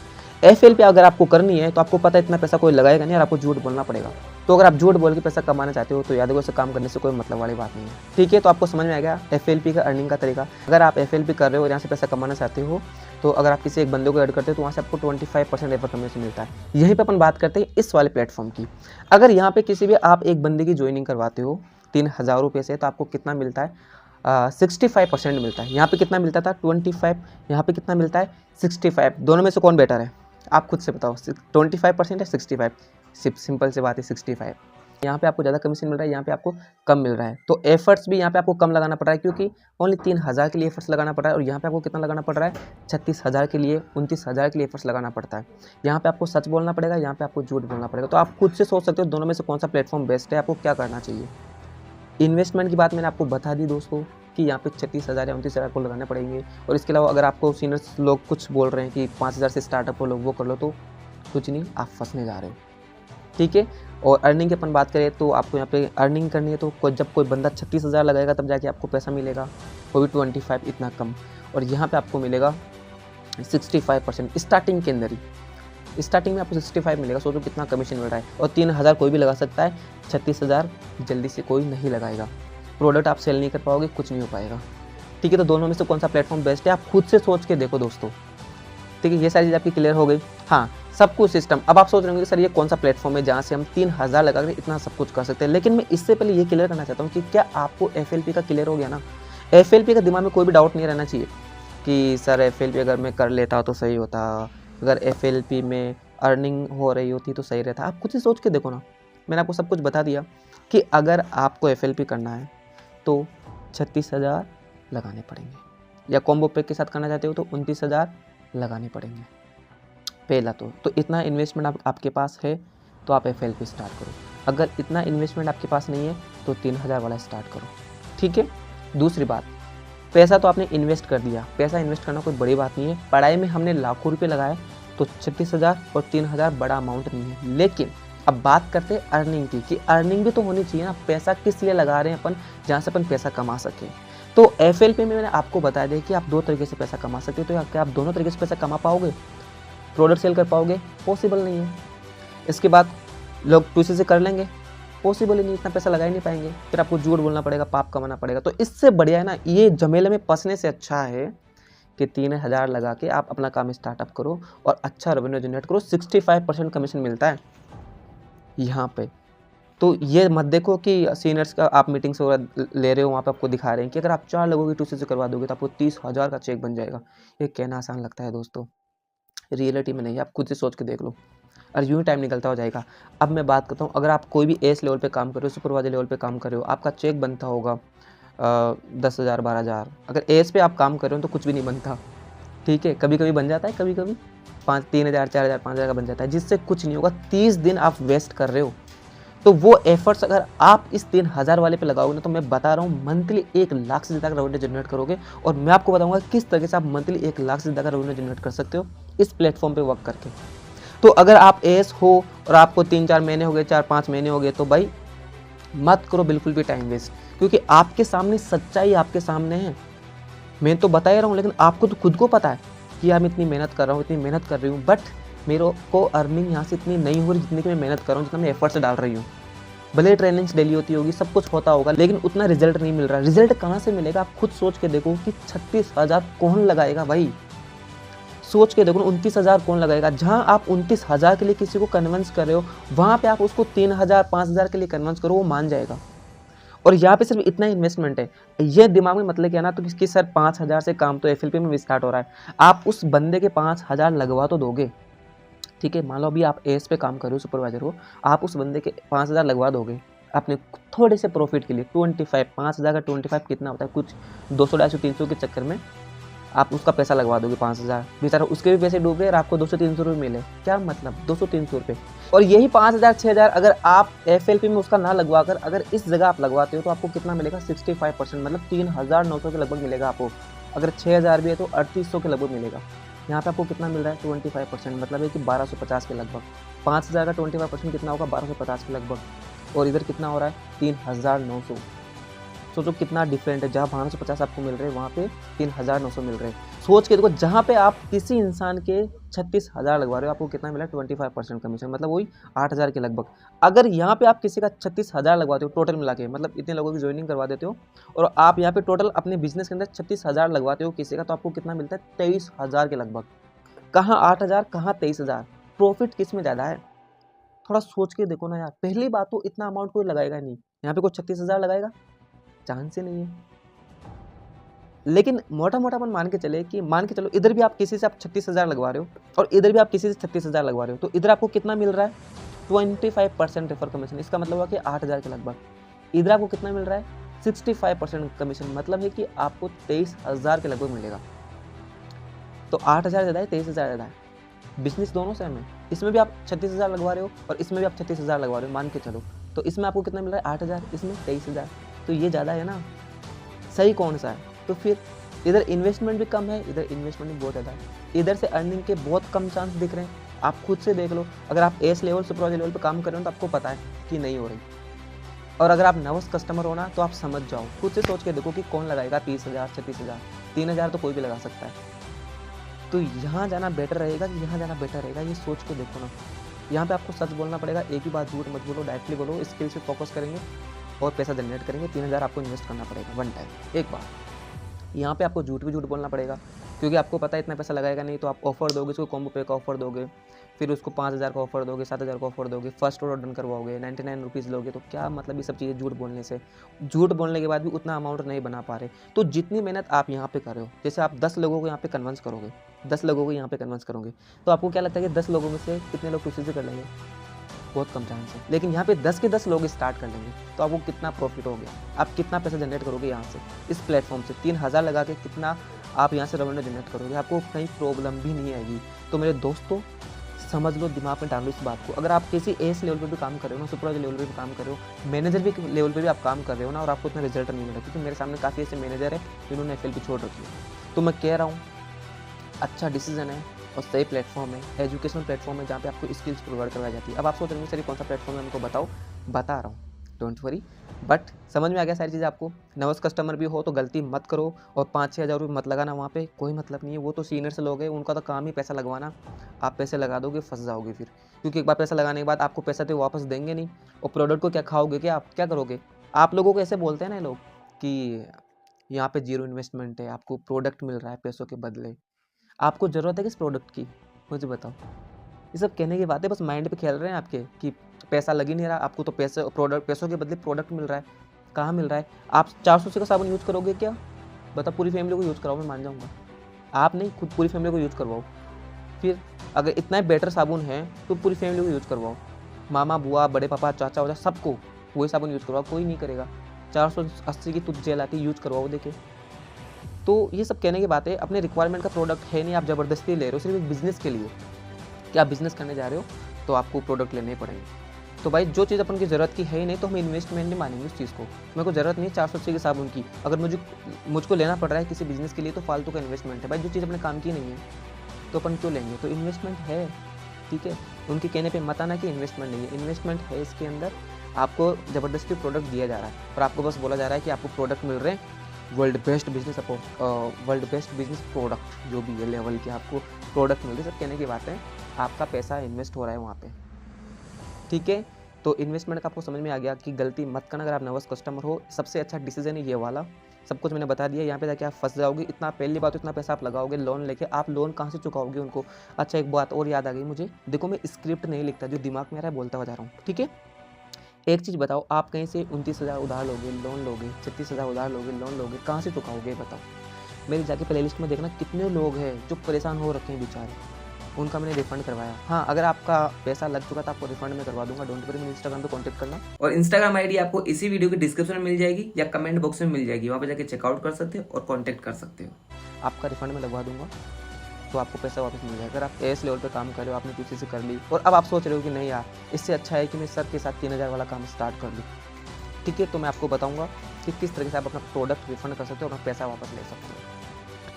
FL पे अगर आपको करनी है तो आपको पता है इतना पैसा कोई लगाएगा नहीं और आपको झूठ बोलना पड़ेगा। तो अगर आप झूठ बोल के पैसा कमाना चाहते हो तो याद रखो, इससे काम करने से कोई मतलब वाली बात नहीं है, ठीक है? तो आपको समझ में आ गया FLP का अर्निंग का तरीका। अगर आप FLP कर रहे हो और यहाँ से पैसा कमाना चाहते हो, तो अगर आप किसी एक बंदे को ऐड करते हो तो वहाँ से आपको 25% रेफर कमीशन मिलता है। यहीं पे अपन बात करते हैं इस वाले प्लेटफॉर्म की। अगर यहाँ पे किसी भी आप एक बंदे की ज्वाइनिंग करवाते हो 3,000 रुपये से, तो आपको कितना मिलता है? 65% मिलता है। यहाँ पे कितना मिलता था? 25। यहाँ पे कितना मिलता है? 65। दोनों में से कौन बेटर है? आप खुद से बताओ, 25% या 65? सिंपल सी बात है 65। यहाँ पे आपको ज़्यादा कमीशन मिल रहा है, यहाँ पे आपको कम मिल रहा है। तो एफर्ट्स भी यहाँ पे आपको कम लगाना पड़ रहा है, क्योंकि ओनली 3,000 के लिए एफर्ट्स लगाना पड़ रहा है, और यहाँ पे आपको कितना लगाना पड़ रहा है? 36,000 के लिए, 29,000 के लिए एफर्ट्स लगाना पड़ता है। यहाँ पे आपको सच बोलना पड़ेगा, यहाँ पे आपको झूठ बोलना पड़ेगा। तो आप खुद से सोच सकते हो दोनों में से कौन सा प्लेटफॉर्म बेस्ट है, आपको क्या करना चाहिए। इन्वेस्टमेंट की बात मैंने आपको बता दी दोस्तों कि यहाँ पे 36,000 या 29,000 को लगाने पड़ेंगे। और इसके अलावा अगर आपको सीनियर्स लोग कुछ बोल रहे हैं कि 5,000 से स्टार्टअप हो, लोग वो कर लो, तो कुछ नहीं, आप फंसने जा रहे हो, ठीक है? और अर्निंग की अपन बात करें तो आपको यहाँ पे अर्निंग करनी है, तो जब कोई बंदा 36,000 लगाएगा तब जाके आपको पैसा मिलेगा, वो भी 25, इतना कम। और यहाँ पे आपको मिलेगा 65% स्टार्टिंग के अंदर ही। स्टार्टिंग में आपको 65 मिलेगा। सोचो कितना कमीशन मिल रहा है। और 3,000 कोई भी लगा सकता है, 36,000 जल्दी से कोई नहीं लगाएगा। प्रोडक्ट आप सेल नहीं कर पाओगे, कुछ नहीं हो पाएगा, ठीक है? तो दोनों में से कौन सा प्लेटफॉर्म बेस्ट है, आप खुद से सोच के देखो दोस्तों, ठीक है? ये सारी चीज़ आपकी क्लियर हो गई। हाँ, सब कुछ सिस्टम। अब आप सोच रहे होंगे सर ये कौन सा प्लेटफॉर्म है जहाँ से हम 3,000 लगा कर इतना सब कुछ कर सकते हैं। लेकिन मैं इससे पहले ये क्लियर करना चाहता हूँ कि क्या आपको FLP का क्लियर हो गया ना। FLP का दिमाग में कोई भी डाउट नहीं रहना चाहिए कि सर FLP अगर मैं कर लेता तो सही होता, अगर FLP में अर्निंग हो रही होती तो सही रहता। आप खुद से सोच के देखो ना, मैंने आपको सब कुछ बता दिया कि अगर आपको FLP करना है तो 36,000 लगाने पड़ेंगे, या कॉम्बो पैक के साथ करना चाहते हो तो 29,000 लगाने पड़ेंगे पहला। तो इतना इन्वेस्टमेंट आपके पास है तो आप FLP स्टार्ट करो। अगर इतना इन्वेस्टमेंट आपके पास नहीं है तो 3,000 वाला स्टार्ट करो, ठीक है? दूसरी बात, पैसा तो आपने इन्वेस्ट कर दिया। पैसा इन्वेस्ट करना कोई बड़ी बात नहीं है। पढ़ाई में हमने लाखों रुपये लगाए, तो 36,000 और 3,000 बड़ा अमाउंट नहीं है। लेकिन अब बात करते हैं अर्निंग की, कि अर्निंग भी तो होनी चाहिए ना। पैसा किस लिए लगा रहे हैं अपन, जहाँ से अपन पैसा कमा सकें। तो FLP में मैंने आपको बता दिया कि आप 2 तरीके से पैसा कमा सकते हो। तो क्या आप दोनों तरीके से पैसा कमा पाओगे? प्रोडक्ट सेल कर पाओगे? पॉसिबल नहीं है। इसके बाद लोग 2CC कर लेंगे? पॉसिबल ही नहीं, इतना पैसा लगा ही नहीं पाएंगे। फिर आपको झूठ बोलना पड़ेगा, पाप कमाना पड़ेगा। तो इससे बढ़िया है ना, ये झमेले में फंसने से अच्छा है कि 3,000 लगा के आप अपना काम स्टार्टअप करो और अच्छा रेवेन्यू जनरेट करो। 65% कमीशन मिलता है यहाँ पे। तो ये मत देखो कि सीनियर्स का आप मीटिंग्स वगैरह ले रहे हो, वहाँ पे आपको दिखा रहे हैं कि अगर आप 4 लोगों की टूसी से करवा दोगे तो आपको 30,000 का चेक बन जाएगा। ये कहना आसान लगता है दोस्तों, रियलिटी में नहीं है। आप खुद से सोच के देख लो और यूँ ही टाइम निकलता हो जाएगा। अब मैं बात करता हूँ, अगर आप कोई भी एस लेवल पे काम कर रहे हो, सुपरवाइजर लेवल पे काम कर रहे हो, आपका चेक बनता होगा 10,000 12,000। अगर एस पे आप काम कर रहे हो तो कुछ भी नहीं बनता, ठीक है। कभी कभी बन जाता है, कभी कभी 3,000 4,000 5,000 का बन जाता है, जिससे कुछ नहीं होगा। 30 दिन आप वेस्ट कर रहे हो, तो वो एफर्ट्स अगर आप इस 3,000 वाले पे लगाओगे ना, तो मैं बता रहा हूँ मंथली 1 लाख से ज़्यादा का रेवेन्यू जनरेट करोगे। और मैं आपको बताऊंगा किस तरीके से आप मंथली 1 लाख से ज़्यादा का रेवेन्यू जनरेट कर सकते हो इस प्लेटफॉर्म पे वर्क करके। तो अगर आप एस हो और आपको 3-4 महीने हो गए, 4-5 महीने हो गए, तो भाई मत करो बिल्कुल भी टाइम वेस्ट, क्योंकि आपके सामने सच्चाई आपके सामने है। मैं तो बता ही रहा हूँ, लेकिन आपको तो खुद को पता है कि यार मैं इतनी मेहनत कर रहा हूँ, इतनी मेहनत कर रही हूँ, बट मेरे को अर्निंग यहाँ से इतनी नहीं हो रही जितनी कि मैं मेहनत कर रहा हूँ, जितना मैं एफर्ट्स डाल रही हूँ। भले ट्रेनिंग्स डेली होती होगी, सब कुछ होता होगा, लेकिन उतना रिजल्ट नहीं मिल रहा। रिजल्ट कहाँ से मिलेगा? आप खुद सोच के देखो कि 36,000 कौन लगाएगा भाई? सोच के देखो, 29,000 कौन लगाएगा? जहाँ आप 29,000 के लिए किसी को कन्विंस कर रहे हो, वहाँ पे आप उसको 3,000 5,000 के लिए कन्विंस करो, वो मान जाएगा। और यहाँ पे सिर्फ इतना इन्वेस्टमेंट है। ये दिमाग में मतलब क्या ना, तो कि सर 5,000 से काम तो एफएलपी में भी स्टार्ट हो रहा है। आप उस बंदे के 5,000 लगवा तो दोगे, ठीक है। मान लो अभी आप एस पे काम कर रहे हो, सुपरवाइजर हो, आप उस बंदे के 5,000 लगवा दोगे अपने थोड़े से प्रॉफिट के लिए। 25 5,000 का 25 कितना होता है? कुछ 200 250 300 के चक्कर में आप उसका पैसा लगवा दोगे 5,000, बेचारा उसके भी पैसे डूब गए और आपको 200-300 रुपये मिले। क्या मतलब 200-300 रुपये? और यही 5,000 6,000 अगर आप एफएलपी में उसका ना लगवा कर अगर इस जगह आप लगवाते हो तो आपको कितना मिलेगा? 65%, मतलब 3,900 के लगभग मिलेगा आपको। अगर 6,000 भी है तो 3,800 के लगभग मिलेगा। यहाँ पे आपको कितना मिल रहा है? 25%, मतलब है कि 1,250 के लगभग। 5,000 का 25% कितना होगा? 1,250 के लगभग। और इधर कितना हो रहा है? 3,900। सोचो कितना डिफरेंट है। जहाँ 1,250 आपको मिल रहे हैं, वहाँ पे 3,900 मिल रहे हैं। सोच के देखो, जहाँ पे आप किसी इंसान के 36,000 लगवा रहे हो, आपको कितना मिला? 25% कमीशन, मतलब वही 8,000 के लगभग। अगर यहाँ पे आप किसी का 36,000 लगवाते हो टोटल मिला के, मतलब इतने लोगों की ज्वाइनिंग करवा देते हो, और आप यहाँ पे टोटल अपने बिजनेस के अंदर 36,000 लगवाते हो किसी का, तो आपको कितना मिलता है? 23,000 के लगभग। कहाँ 8,000, कहाँ 23,000? प्रॉफिट किस में ज़्यादा है? थोड़ा सोच के देखो ना यार। पहली बात तो इतना अमाउंट कोई लगाएगा नहीं, यहाँ पे कोई 36,000 लगाएगा? चांस ही नहीं है। लेकिन मोटा मोटा अपन मान के चले कि मान के चलो इधर भी आप किसी से आप 36,000 लगवा रहे हो और इधर भी आप किसी से 36,000 लगवा रहे हो, तो इधर आपको कितना मिल रहा है? 25% रेफर कमीशन। इसका मतलब हुआ कि 8,000 के लगभग। इधर आपको कितना मिल रहा है? 65% कमीशन, मतलब है कि आपको 23,000 के लगभग मिलेगा। तो 8,000 ज़्यादा है, 23,000 ज़्यादा है। बिजनेस दोनों सेम है। इसमें भी आप 36,000 लगवा रहे हो और इसमें भी आप 36,000 लगवा रहे हो, मान के चलो। तो इसमें आपको कितना मिल रहा है? 8,000, इसमें 23,000। तो ये ज़्यादा है ना? सही कौन सा है? तो फिर इधर इन्वेस्टमेंट भी कम है, इधर इन्वेस्टमेंट भी बहुत ज़्यादा है। इधर से अर्निंग के बहुत कम चांस दिख रहे हैं। आप खुद से देख लो, अगर आप एस लेवल सुपरवाइजर लेवल पे काम कर रहे हो तो आपको पता है कि नहीं हो रही। और अगर आप नर्वस कस्टमर हो ना, तो आप समझ जाओ, खुद से सोच के देखो कि कौन लगाएगा 30,000 36,000। 3,000 तो कोई भी लगा सकता है। तो यहाँ जाना बेटर रहेगा कि यहाँ जाना बेटर रहेगा, ये सोच के देखो ना। यहाँ पे आपको सच बोलना पड़ेगा, एक ही बात झूठ मत बोलो, डायरेक्टली बोलो। स्किल्स पे फोकस करेंगे और पैसा जनरेट करेंगे। 3,000 आपको इन्वेस्ट करना पड़ेगा वन टाइम, एक बार। यहाँ पे आपको झूठ भी झूठ बोलना पड़ेगा, क्योंकि आपको पता है इतना पैसा लगाएगा नहीं। तो आप ऑफर दोगे उसको, कॉम्बो पे का ऑफर दोगे, फिर उसको 5,000 का ऑफर दोगे, 7,000 का ऑफर दोगे, फर्स्ट ऑर्डर डन करवाओगे, 99 रुपीज़ लोगे। तो क्या मतलब? ये सब चीज़ें झूठ बोलने से, झूठ बोलने के बाद भी उतना अमाउंट नहीं बना पा रहे। तो जितनी मेहनत आप यहाँ पे कर रहे हो, जैसे आप 10 लोगों को यहाँ पे कन्विंस करोगे, 10 लोगों को यहाँ पे कन्विंस करोगे, तो आपको क्या लगता है कि 10 लोगों में से कितने लोग खुशी से कर लेंगे? बहुत कम चांस है। लेकिन यहाँ पे 10 के 10 लोग स्टार्ट कर लेंगे, तो आपको कितना प्रॉफिट हो गया? आप कितना पैसा जनरेट करोगे यहाँ से, इस प्लेटफॉर्म से? 3,000 लगा के कितना आप यहाँ से रेवेन्यू जनरेट करोगे? आपको कहीं प्रॉब्लम भी नहीं आएगी। तो मेरे दोस्तों, समझ लो, दिमाग में डाल लो इस बात को। अगर आप किसी एस लेवल पे भी काम कर रहे हो ना, सुपरवाइजर लेवल पे भी काम कर रहे हो, मैनेजर भी लेवल पे भी आप काम कर रहे हो ना, और आपको इतना रिजल्ट नहीं मिला, क्योंकि मेरे सामने काफ़ी ऐसे मैनेजर है जिन्होंने एफएलपी छोड़ रखी है। तो मैं कह रहा हूँ, अच्छा डिसीजन है और सही प्लेटफॉर्म है, एजुकेशनल प्लेटफॉर्म है, जहाँ पे आपको स्किल्स प्रोवाइड करवाई जाती है। अब आप सोच रहे हैं सर कौन सा प्लेटफॉर्म है, हमको बताओ। बता रहा हूँ, डोंट वरी। बट समझ में आ गया सारी चीज़ें आपको? नर्वस कस्टमर भी हो तो गलती मत करो, और 5-6 हज़ार रुपये मत लगाना वहाँ पे, कोई मतलब नहीं है। वो तो सीनियर से लोग हैं, उनका तो काम ही पैसा लगवाना। आप पैसे लगा दोगे, फंस जाओगे फिर, क्योंकि एक बार पैसा लगाने के बाद आपको पैसा तो वापस देंगे नहीं। और प्रोडक्ट को क्या खाओगे? क्या आप क्या करोगे? आप लोगों को ऐसे बोलते हैं ना लोग कि यहाँ पे जीरो इन्वेस्टमेंट है, आपको प्रोडक्ट मिल रहा है पैसों के बदले। आपको ज़रूरत है किस प्रोडक्ट की? मुझे बताओ। ये सब कहने की बात है, बस माइंड पे खेल रहे हैं आपके कि पैसा लग ही नहीं रहा, आपको तो पैसों के बदले प्रोडक्ट मिल रहा है। कहाँ मिल रहा है? आप 400 का साबुन यूज़ करोगे क्या? बता, पूरी फैमिली को यूज़ कराओ, मैं मान जाऊँगा। आप नहीं, खुद पूरी फैमिली को यूज़ करवाओ। फिर अगर इतना बेटर साबुन है तो पूरी फैमिली को यूज़ करवाओ, मामा बुआ बड़े पापा चाचा वाचा सबको वही साबुन यूज़ करवाओ। कोई नहीं करेगा। 480 की तुझ जेल आती, यूज़ करवाओ देखे। तो ये सब कहने की बात है, अपने रिक्वायरमेंट का प्रोडक्ट है नहीं, आप ज़बरदस्ती ले रहे हो सिर्फ एक बिज़नेस के लिए कि आप बिज़नेस करने जा रहे हो तो आपको प्रोडक्ट लेने पड़ेंगे। तो भाई जो चीज़ अपन की ज़रूरत की है ही नहीं तो हम इन्वेस्टमेंट नहीं मानेंगे उस चीज़ को। मेरे को ज़रूरत नहीं है 480 के साबुन की, अगर मुझको लेना पड़ रहा है किसी बिज़नेस के लिए तो फालतू का इन्वेस्टमेंट है। भाई जो चीज़ अपने काम की नहीं है तो अपन क्यों लेंगे? तो इन्वेस्टमेंट है, ठीक है। उनके कहने पे मत आना कि इन्वेस्टमेंट नहीं है, इन्वेस्टमेंट है इसके अंदर। आपको ज़बरदस्ती प्रोडक्ट दिया जा रहा है और आपको बस बोला जा रहा है कि आपको प्रोडक्ट मिल रहे हैं वर्ल्ड बेस्ट बिजनेस प्रोडक्ट, जो भी है लेवल के आपको प्रोडक्ट मिल रहे। सब कहने की बात है, आपका पैसा इन्वेस्ट हो रहा है वहाँ पे, ठीक है। तो इन्वेस्टमेंट का आपको समझ में आ गया कि गलती मत करना। अगर आप नर्वस कस्टमर हो, सबसे अच्छा डिसीजन है ये वाला। सब कुछ मैंने बता दिया। यहाँ पे जाके आप फंस जाओगे। इतना पहली बात तो इतना पैसा आप लगाओगे लोन लेके, आप लोन कहाँ से चुकाओगे उनको? अच्छा एक बात और याद आ गई मुझे, देखो मैं स्क्रिप्ट नहीं लिखता, जो दिमाग में आ रहा है बोलता हुआ जा रहा हूँ, ठीक है। एक चीज़ बताओ, आप कहीं से 29,000 उधार लोगे, लोन लोगे, 36,000 उधार लोगे, लोन लोगे, कहाँ से चुकाओगे बताओ? मेरी जाके प्ले लिस्ट में देखना कितने लोग हैं जो परेशान हो रखे हैं बेचारे, उनका मैंने रिफंड करवाया। हाँ, अगर आपका पैसा लग चुका तो आपको रिफंड में करवा दूंगा, डोंट वरी। मेरे इंस्टाग्राम पे कांटेक्ट करना।
और इंस्टाग्राम आईडी आपको इसी वीडियो के डिस्क्रिप्शन में मिल जाएगी या कमेंट बॉक्स में मिल जाएगी, वहाँ पे जाके चेकआउट कर सकते हो और कांटेक्ट कर सकते हो।
आपका रिफंड में लगवा दूंगा तो आपको पैसा वापस मिल जाएगा। अगर आप एस लेवल पे काम कर रहे हो, आपने किसी से कर ली और अब आप सोच रहे हो कि नहीं यार, इससे अच्छा है कि मैं सर के साथ 3,000 वाला काम स्टार्ट कर लूँ, ठीक है। तो मैं आपको बताऊंगा कि किस तरीके से आप अपना प्रोडक्ट रिफंड कर सकते हो और अपना पैसा वापस ले सकते हो,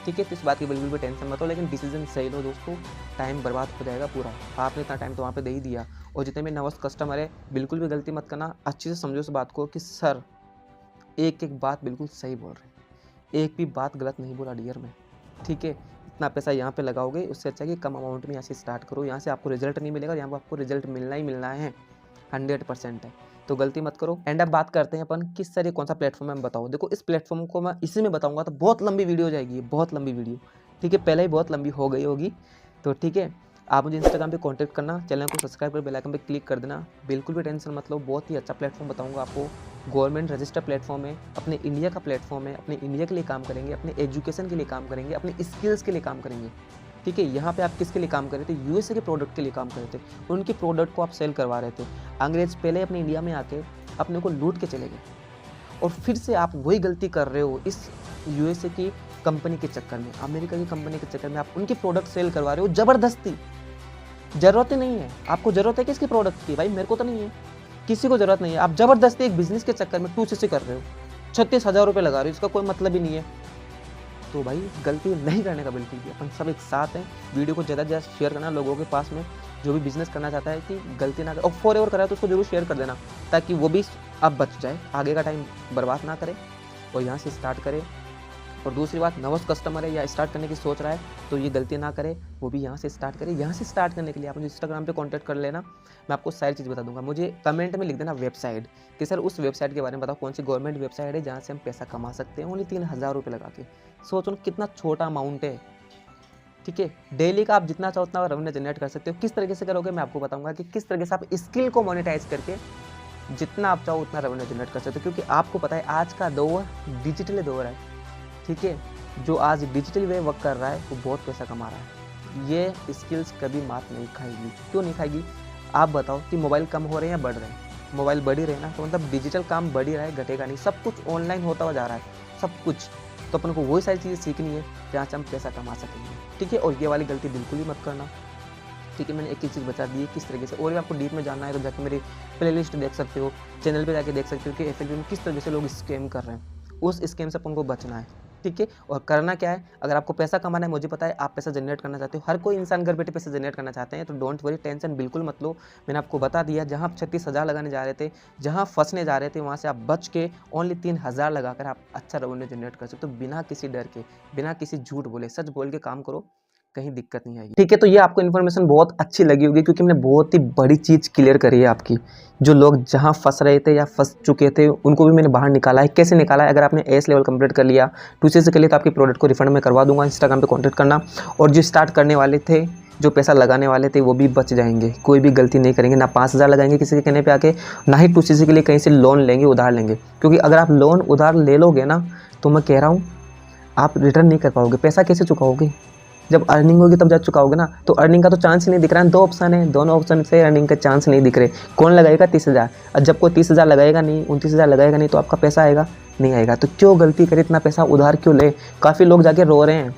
ठीक है। तो इस बात की बिल्कुल भी टेंशन मत हो, लेकिन डिसीजन सही लो दोस्तों, टाइम बर्बाद हो जाएगा पूरा। आपने इतना टाइम तो वहाँ पे दे ही दिया। और जितने भी नर्वस कस्टमर है, बिल्कुल भी गलती मत करना। अच्छे से समझो इस बात को कि सर एक एक बात बिल्कुल सही बोल रहे हैं, एक भी बात गलत नहीं बोला डियर में, ठीक है। इतना पैसा यहाँ पे लगाओगे, उससे अच्छा है कि कम अमाउंट में यहाँ से स्टार्ट करो। यहाँ से आपको रिजल्ट नहीं मिलेगा, यहाँ पर आपको रिजल्ट मिलना ही मिलना है, 100% है। तो गलती मत करो। एंड अब बात करते हैं अपन किस तरह कौन सा प्लेटफॉर्म है, हम बताओ। देखो इस प्लेटफॉर्म को मैं इसी में बताऊंगा तो बहुत लंबी वीडियो हो जाएगी, बहुत लंबी वीडियो, ठीक है। पहले ही बहुत लंबी हो गई होगी, तो ठीक है। आप मुझे इंस्टाग्राम पे कांटेक्ट करना, चैनल को सब्सक्राइब कर बेल आइकन पे क्लिक कर देना। बिल्कुल भी टेंशन मत लो, बहुत ही अच्छा प्लेटफॉर्म बताऊंगा आपको। गवर्नमेंट रजिस्टर प्लेटफॉर्म है, अपने इंडिया का प्लेटफॉर्म है, अपने इंडिया के लिए काम करेंगे, अपने एजुकेशन के लिए काम करेंगे, अपने स्किल्स के लिए काम करेंगे, ठीक है। यहाँ पे आप किसके लिए काम कर रहे थे? यूएसए के प्रोडक्ट के लिए काम कर रहे थे, उनके प्रोडक्ट को आप सेल करवा रहे थे। अंग्रेज पहले अपने इंडिया में आके अपने को लूट के चले गए और फिर से आप वही गलती कर रहे हो इस यूएसए की कंपनी के चक्कर में, अमेरिका की कंपनी के चक्कर में। आप उनके प्रोडक्ट सेल करवा रहे हो ज़बरदस्ती। ज़रूरत ही नहीं है आपको, ज़रूरत है किसके प्रोडक्ट की? भाई मेरे को तो नहीं है, किसी को ज़रूरत नहीं है। आप ज़बरदस्ती एक बिजनेस के चक्कर में 2cc कर रहे हो, 36,000 रुपये लगा रहे हो, इसका कोई मतलब ही नहीं है। तो भाई गलती नहीं करने का बिल्कुल भी, अपन सब एक साथ हैं। वीडियो को ज़्यादा से ज़्यादा शेयर करना लोगों के पास में, जो भी बिज़नेस करना चाहता है कि गलती ना करे। और फॉरएवर करा है तो उसको जरूर शेयर कर देना, ताकि वो भी अब बच जाए, आगे का टाइम बर्बाद ना करे और यहाँ से स्टार्ट करे। और दूसरी बात, नर्वस कस्टमर है या स्टार्ट करने की सोच रहा है तो ये गलती ना करे, वो भी यहाँ से स्टार्ट करे। यहाँ से स्टार्ट करने के लिए आप मुझे इंस्टाग्राम पे कांटेक्ट कर लेना, मैं आपको सारी चीज़ बता दूंगा। मुझे कमेंट में लिख देना वेबसाइट कि सर उस वेबसाइट के बारे में बताओ, कौन सी गवर्नमेंट वेबसाइट है जहाँ से हम पैसा कमा सकते हैं ओनली 3,000 रुपये लगा के। सोचो कितना छोटा अमाउंट है, ठीक है। डेली का आप जितना चाहो उतना रेवेन्यू जनरेट कर सकते हो। किस तरीके से करोगे मैं आपको बताऊंगा कि किस तरीके से आप स्किल को मोनेटाइज करके जितना आप चाहो उतना रेवेन्यू जनरेट कर सकते हो। क्योंकि आपको पता है आज का दौर डिजिटल दौर है, ठीक है। जो आज डिजिटल वे वर्क कर रहा है वो बहुत पैसा कमा रहा है। ये स्किल्स कभी मात नहीं खाएगी। क्यों नहीं खाएगी? आप बताओ कि मोबाइल कम हो रहे हैं या बढ़ रहे हैं? मोबाइल बढ़ ही रहे ना, तो मतलब डिजिटल काम बढ़ ही रहा है, घटेगा नहीं। सब कुछ ऑनलाइन होता हुआ जा रहा है, सब कुछ। तो अपन को वही सारी चीज़ें सीखनी है जहाँ से हम पैसा कमा सकेंगे, ठीक है। और ये वाली गलती बिल्कुल ही मत करना, ठीक है। मैंने एक ही चीज़ बता दी है किस तरीके से। और भी आपको डीप में जानना है तो जाके मेरी प्लेलिस्ट देख सकते हो, चैनल पे जाके देख सकते हो कि एफएलपी में किस तरीके से लोग स्कैम कर रहे हैं। उस स्कैम से अपन को बचना है, ठीक है। और करना क्या है, अगर आपको पैसा कमाना है, मुझे पता है आप पैसा जनरेट करना चाहते हो, हर कोई इंसान घर बैठे पैसा जनरेट करना चाहते हैं, तो डोंट वरी, टेंशन बिल्कुल मत लो। मैंने आपको बता दिया, जहाँ आप 36,000 लगाने जा रहे थे, जहाँ फंसने जा रहे थे, वहाँ से आप बच के ओनली 3,000 लगाकर आप अच्छा रेवेन्यू जनरेट कर सकते हो, बिना किसी डर के, बिना किसी झूठ बोले, सच बोल के काम करो, कहीं दिक्कत नहीं आएगी, ठीक है। तो ये आपको इन्फॉर्मेशन बहुत अच्छी लगी होगी क्योंकि मैंने बहुत ही बड़ी चीज़ क्लियर करी है आपकी। जो लोग जहाँ फंस रहे थे या फंस चुके थे उनको भी मैंने बाहर निकाला है। कैसे निकाला है? अगर आपने एस लेवल कंप्लीट कर लिया 2C से कर लिया तो आपके प्रोडक्ट को रिफंड में करवा दूंगा। इंस्टाग्राम पे कांटेक्ट करना। और जो स्टार्ट करने वाले थे जो पैसा लगाने वाले थे वो भी बच जाएंगे, कोई भी गलती नहीं करेंगे, ना 5,000 लगाएंगे किसी के कहने पे आके, ना ही किसी के लिए कहीं से लोन लेंगे, उधार लेंगे। क्योंकि अगर आप लोन उधार ले लोगे ना, तो मैं कह रहा हूँ आप रिटर्न नहीं कर पाओगे। पैसा कैसे चुकाओगे? जब अर्निंग होगी तब जा चुकाओगे ना। तो अर्निंग का तो चांस ही नहीं दिख रहा है। 2 ऑप्शन है, दोनों ऑप्शन से अर्निंग का चांस नहीं दिख रहे। कौन लगाएगा 30,000? और जब कोई 30,000 लगाएगा नहीं, 29,000 लगाएगा नहीं, तो आपका पैसा आएगा नहीं आएगा। तो क्यों गलती करे, इतना पैसा उधार क्यों ले? काफ़ी लोग जाके रो रहे हैं।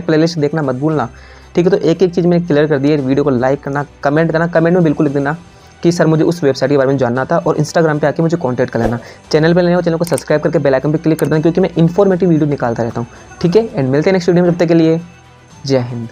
प्लेलिस्ट देखना मत भूलना, ठीक है। तो एक एक चीज़ मैंने क्लियर कर दी है। वीडियो को लाइक करना, कमेंट करना, कमेंट में बिल्कुल लिख देना कि सर मुझे उस वेबसाइट के बारे में जानना था, और इंस्टाग्राम पे आके मुझे कांटेक्ट कर लेना। चैनल पे लेना हो चैनल को सब्सक्राइब करके बेल आइकन पे क्लिक कर देना, क्योंकि मैं इन्फॉर्मेटिव वीडियो निकालता रहता हूँ, ठीक है। एंड मिलते हैं नेक्स्ट वीडियो में, जब तक के लिए जय हिंद।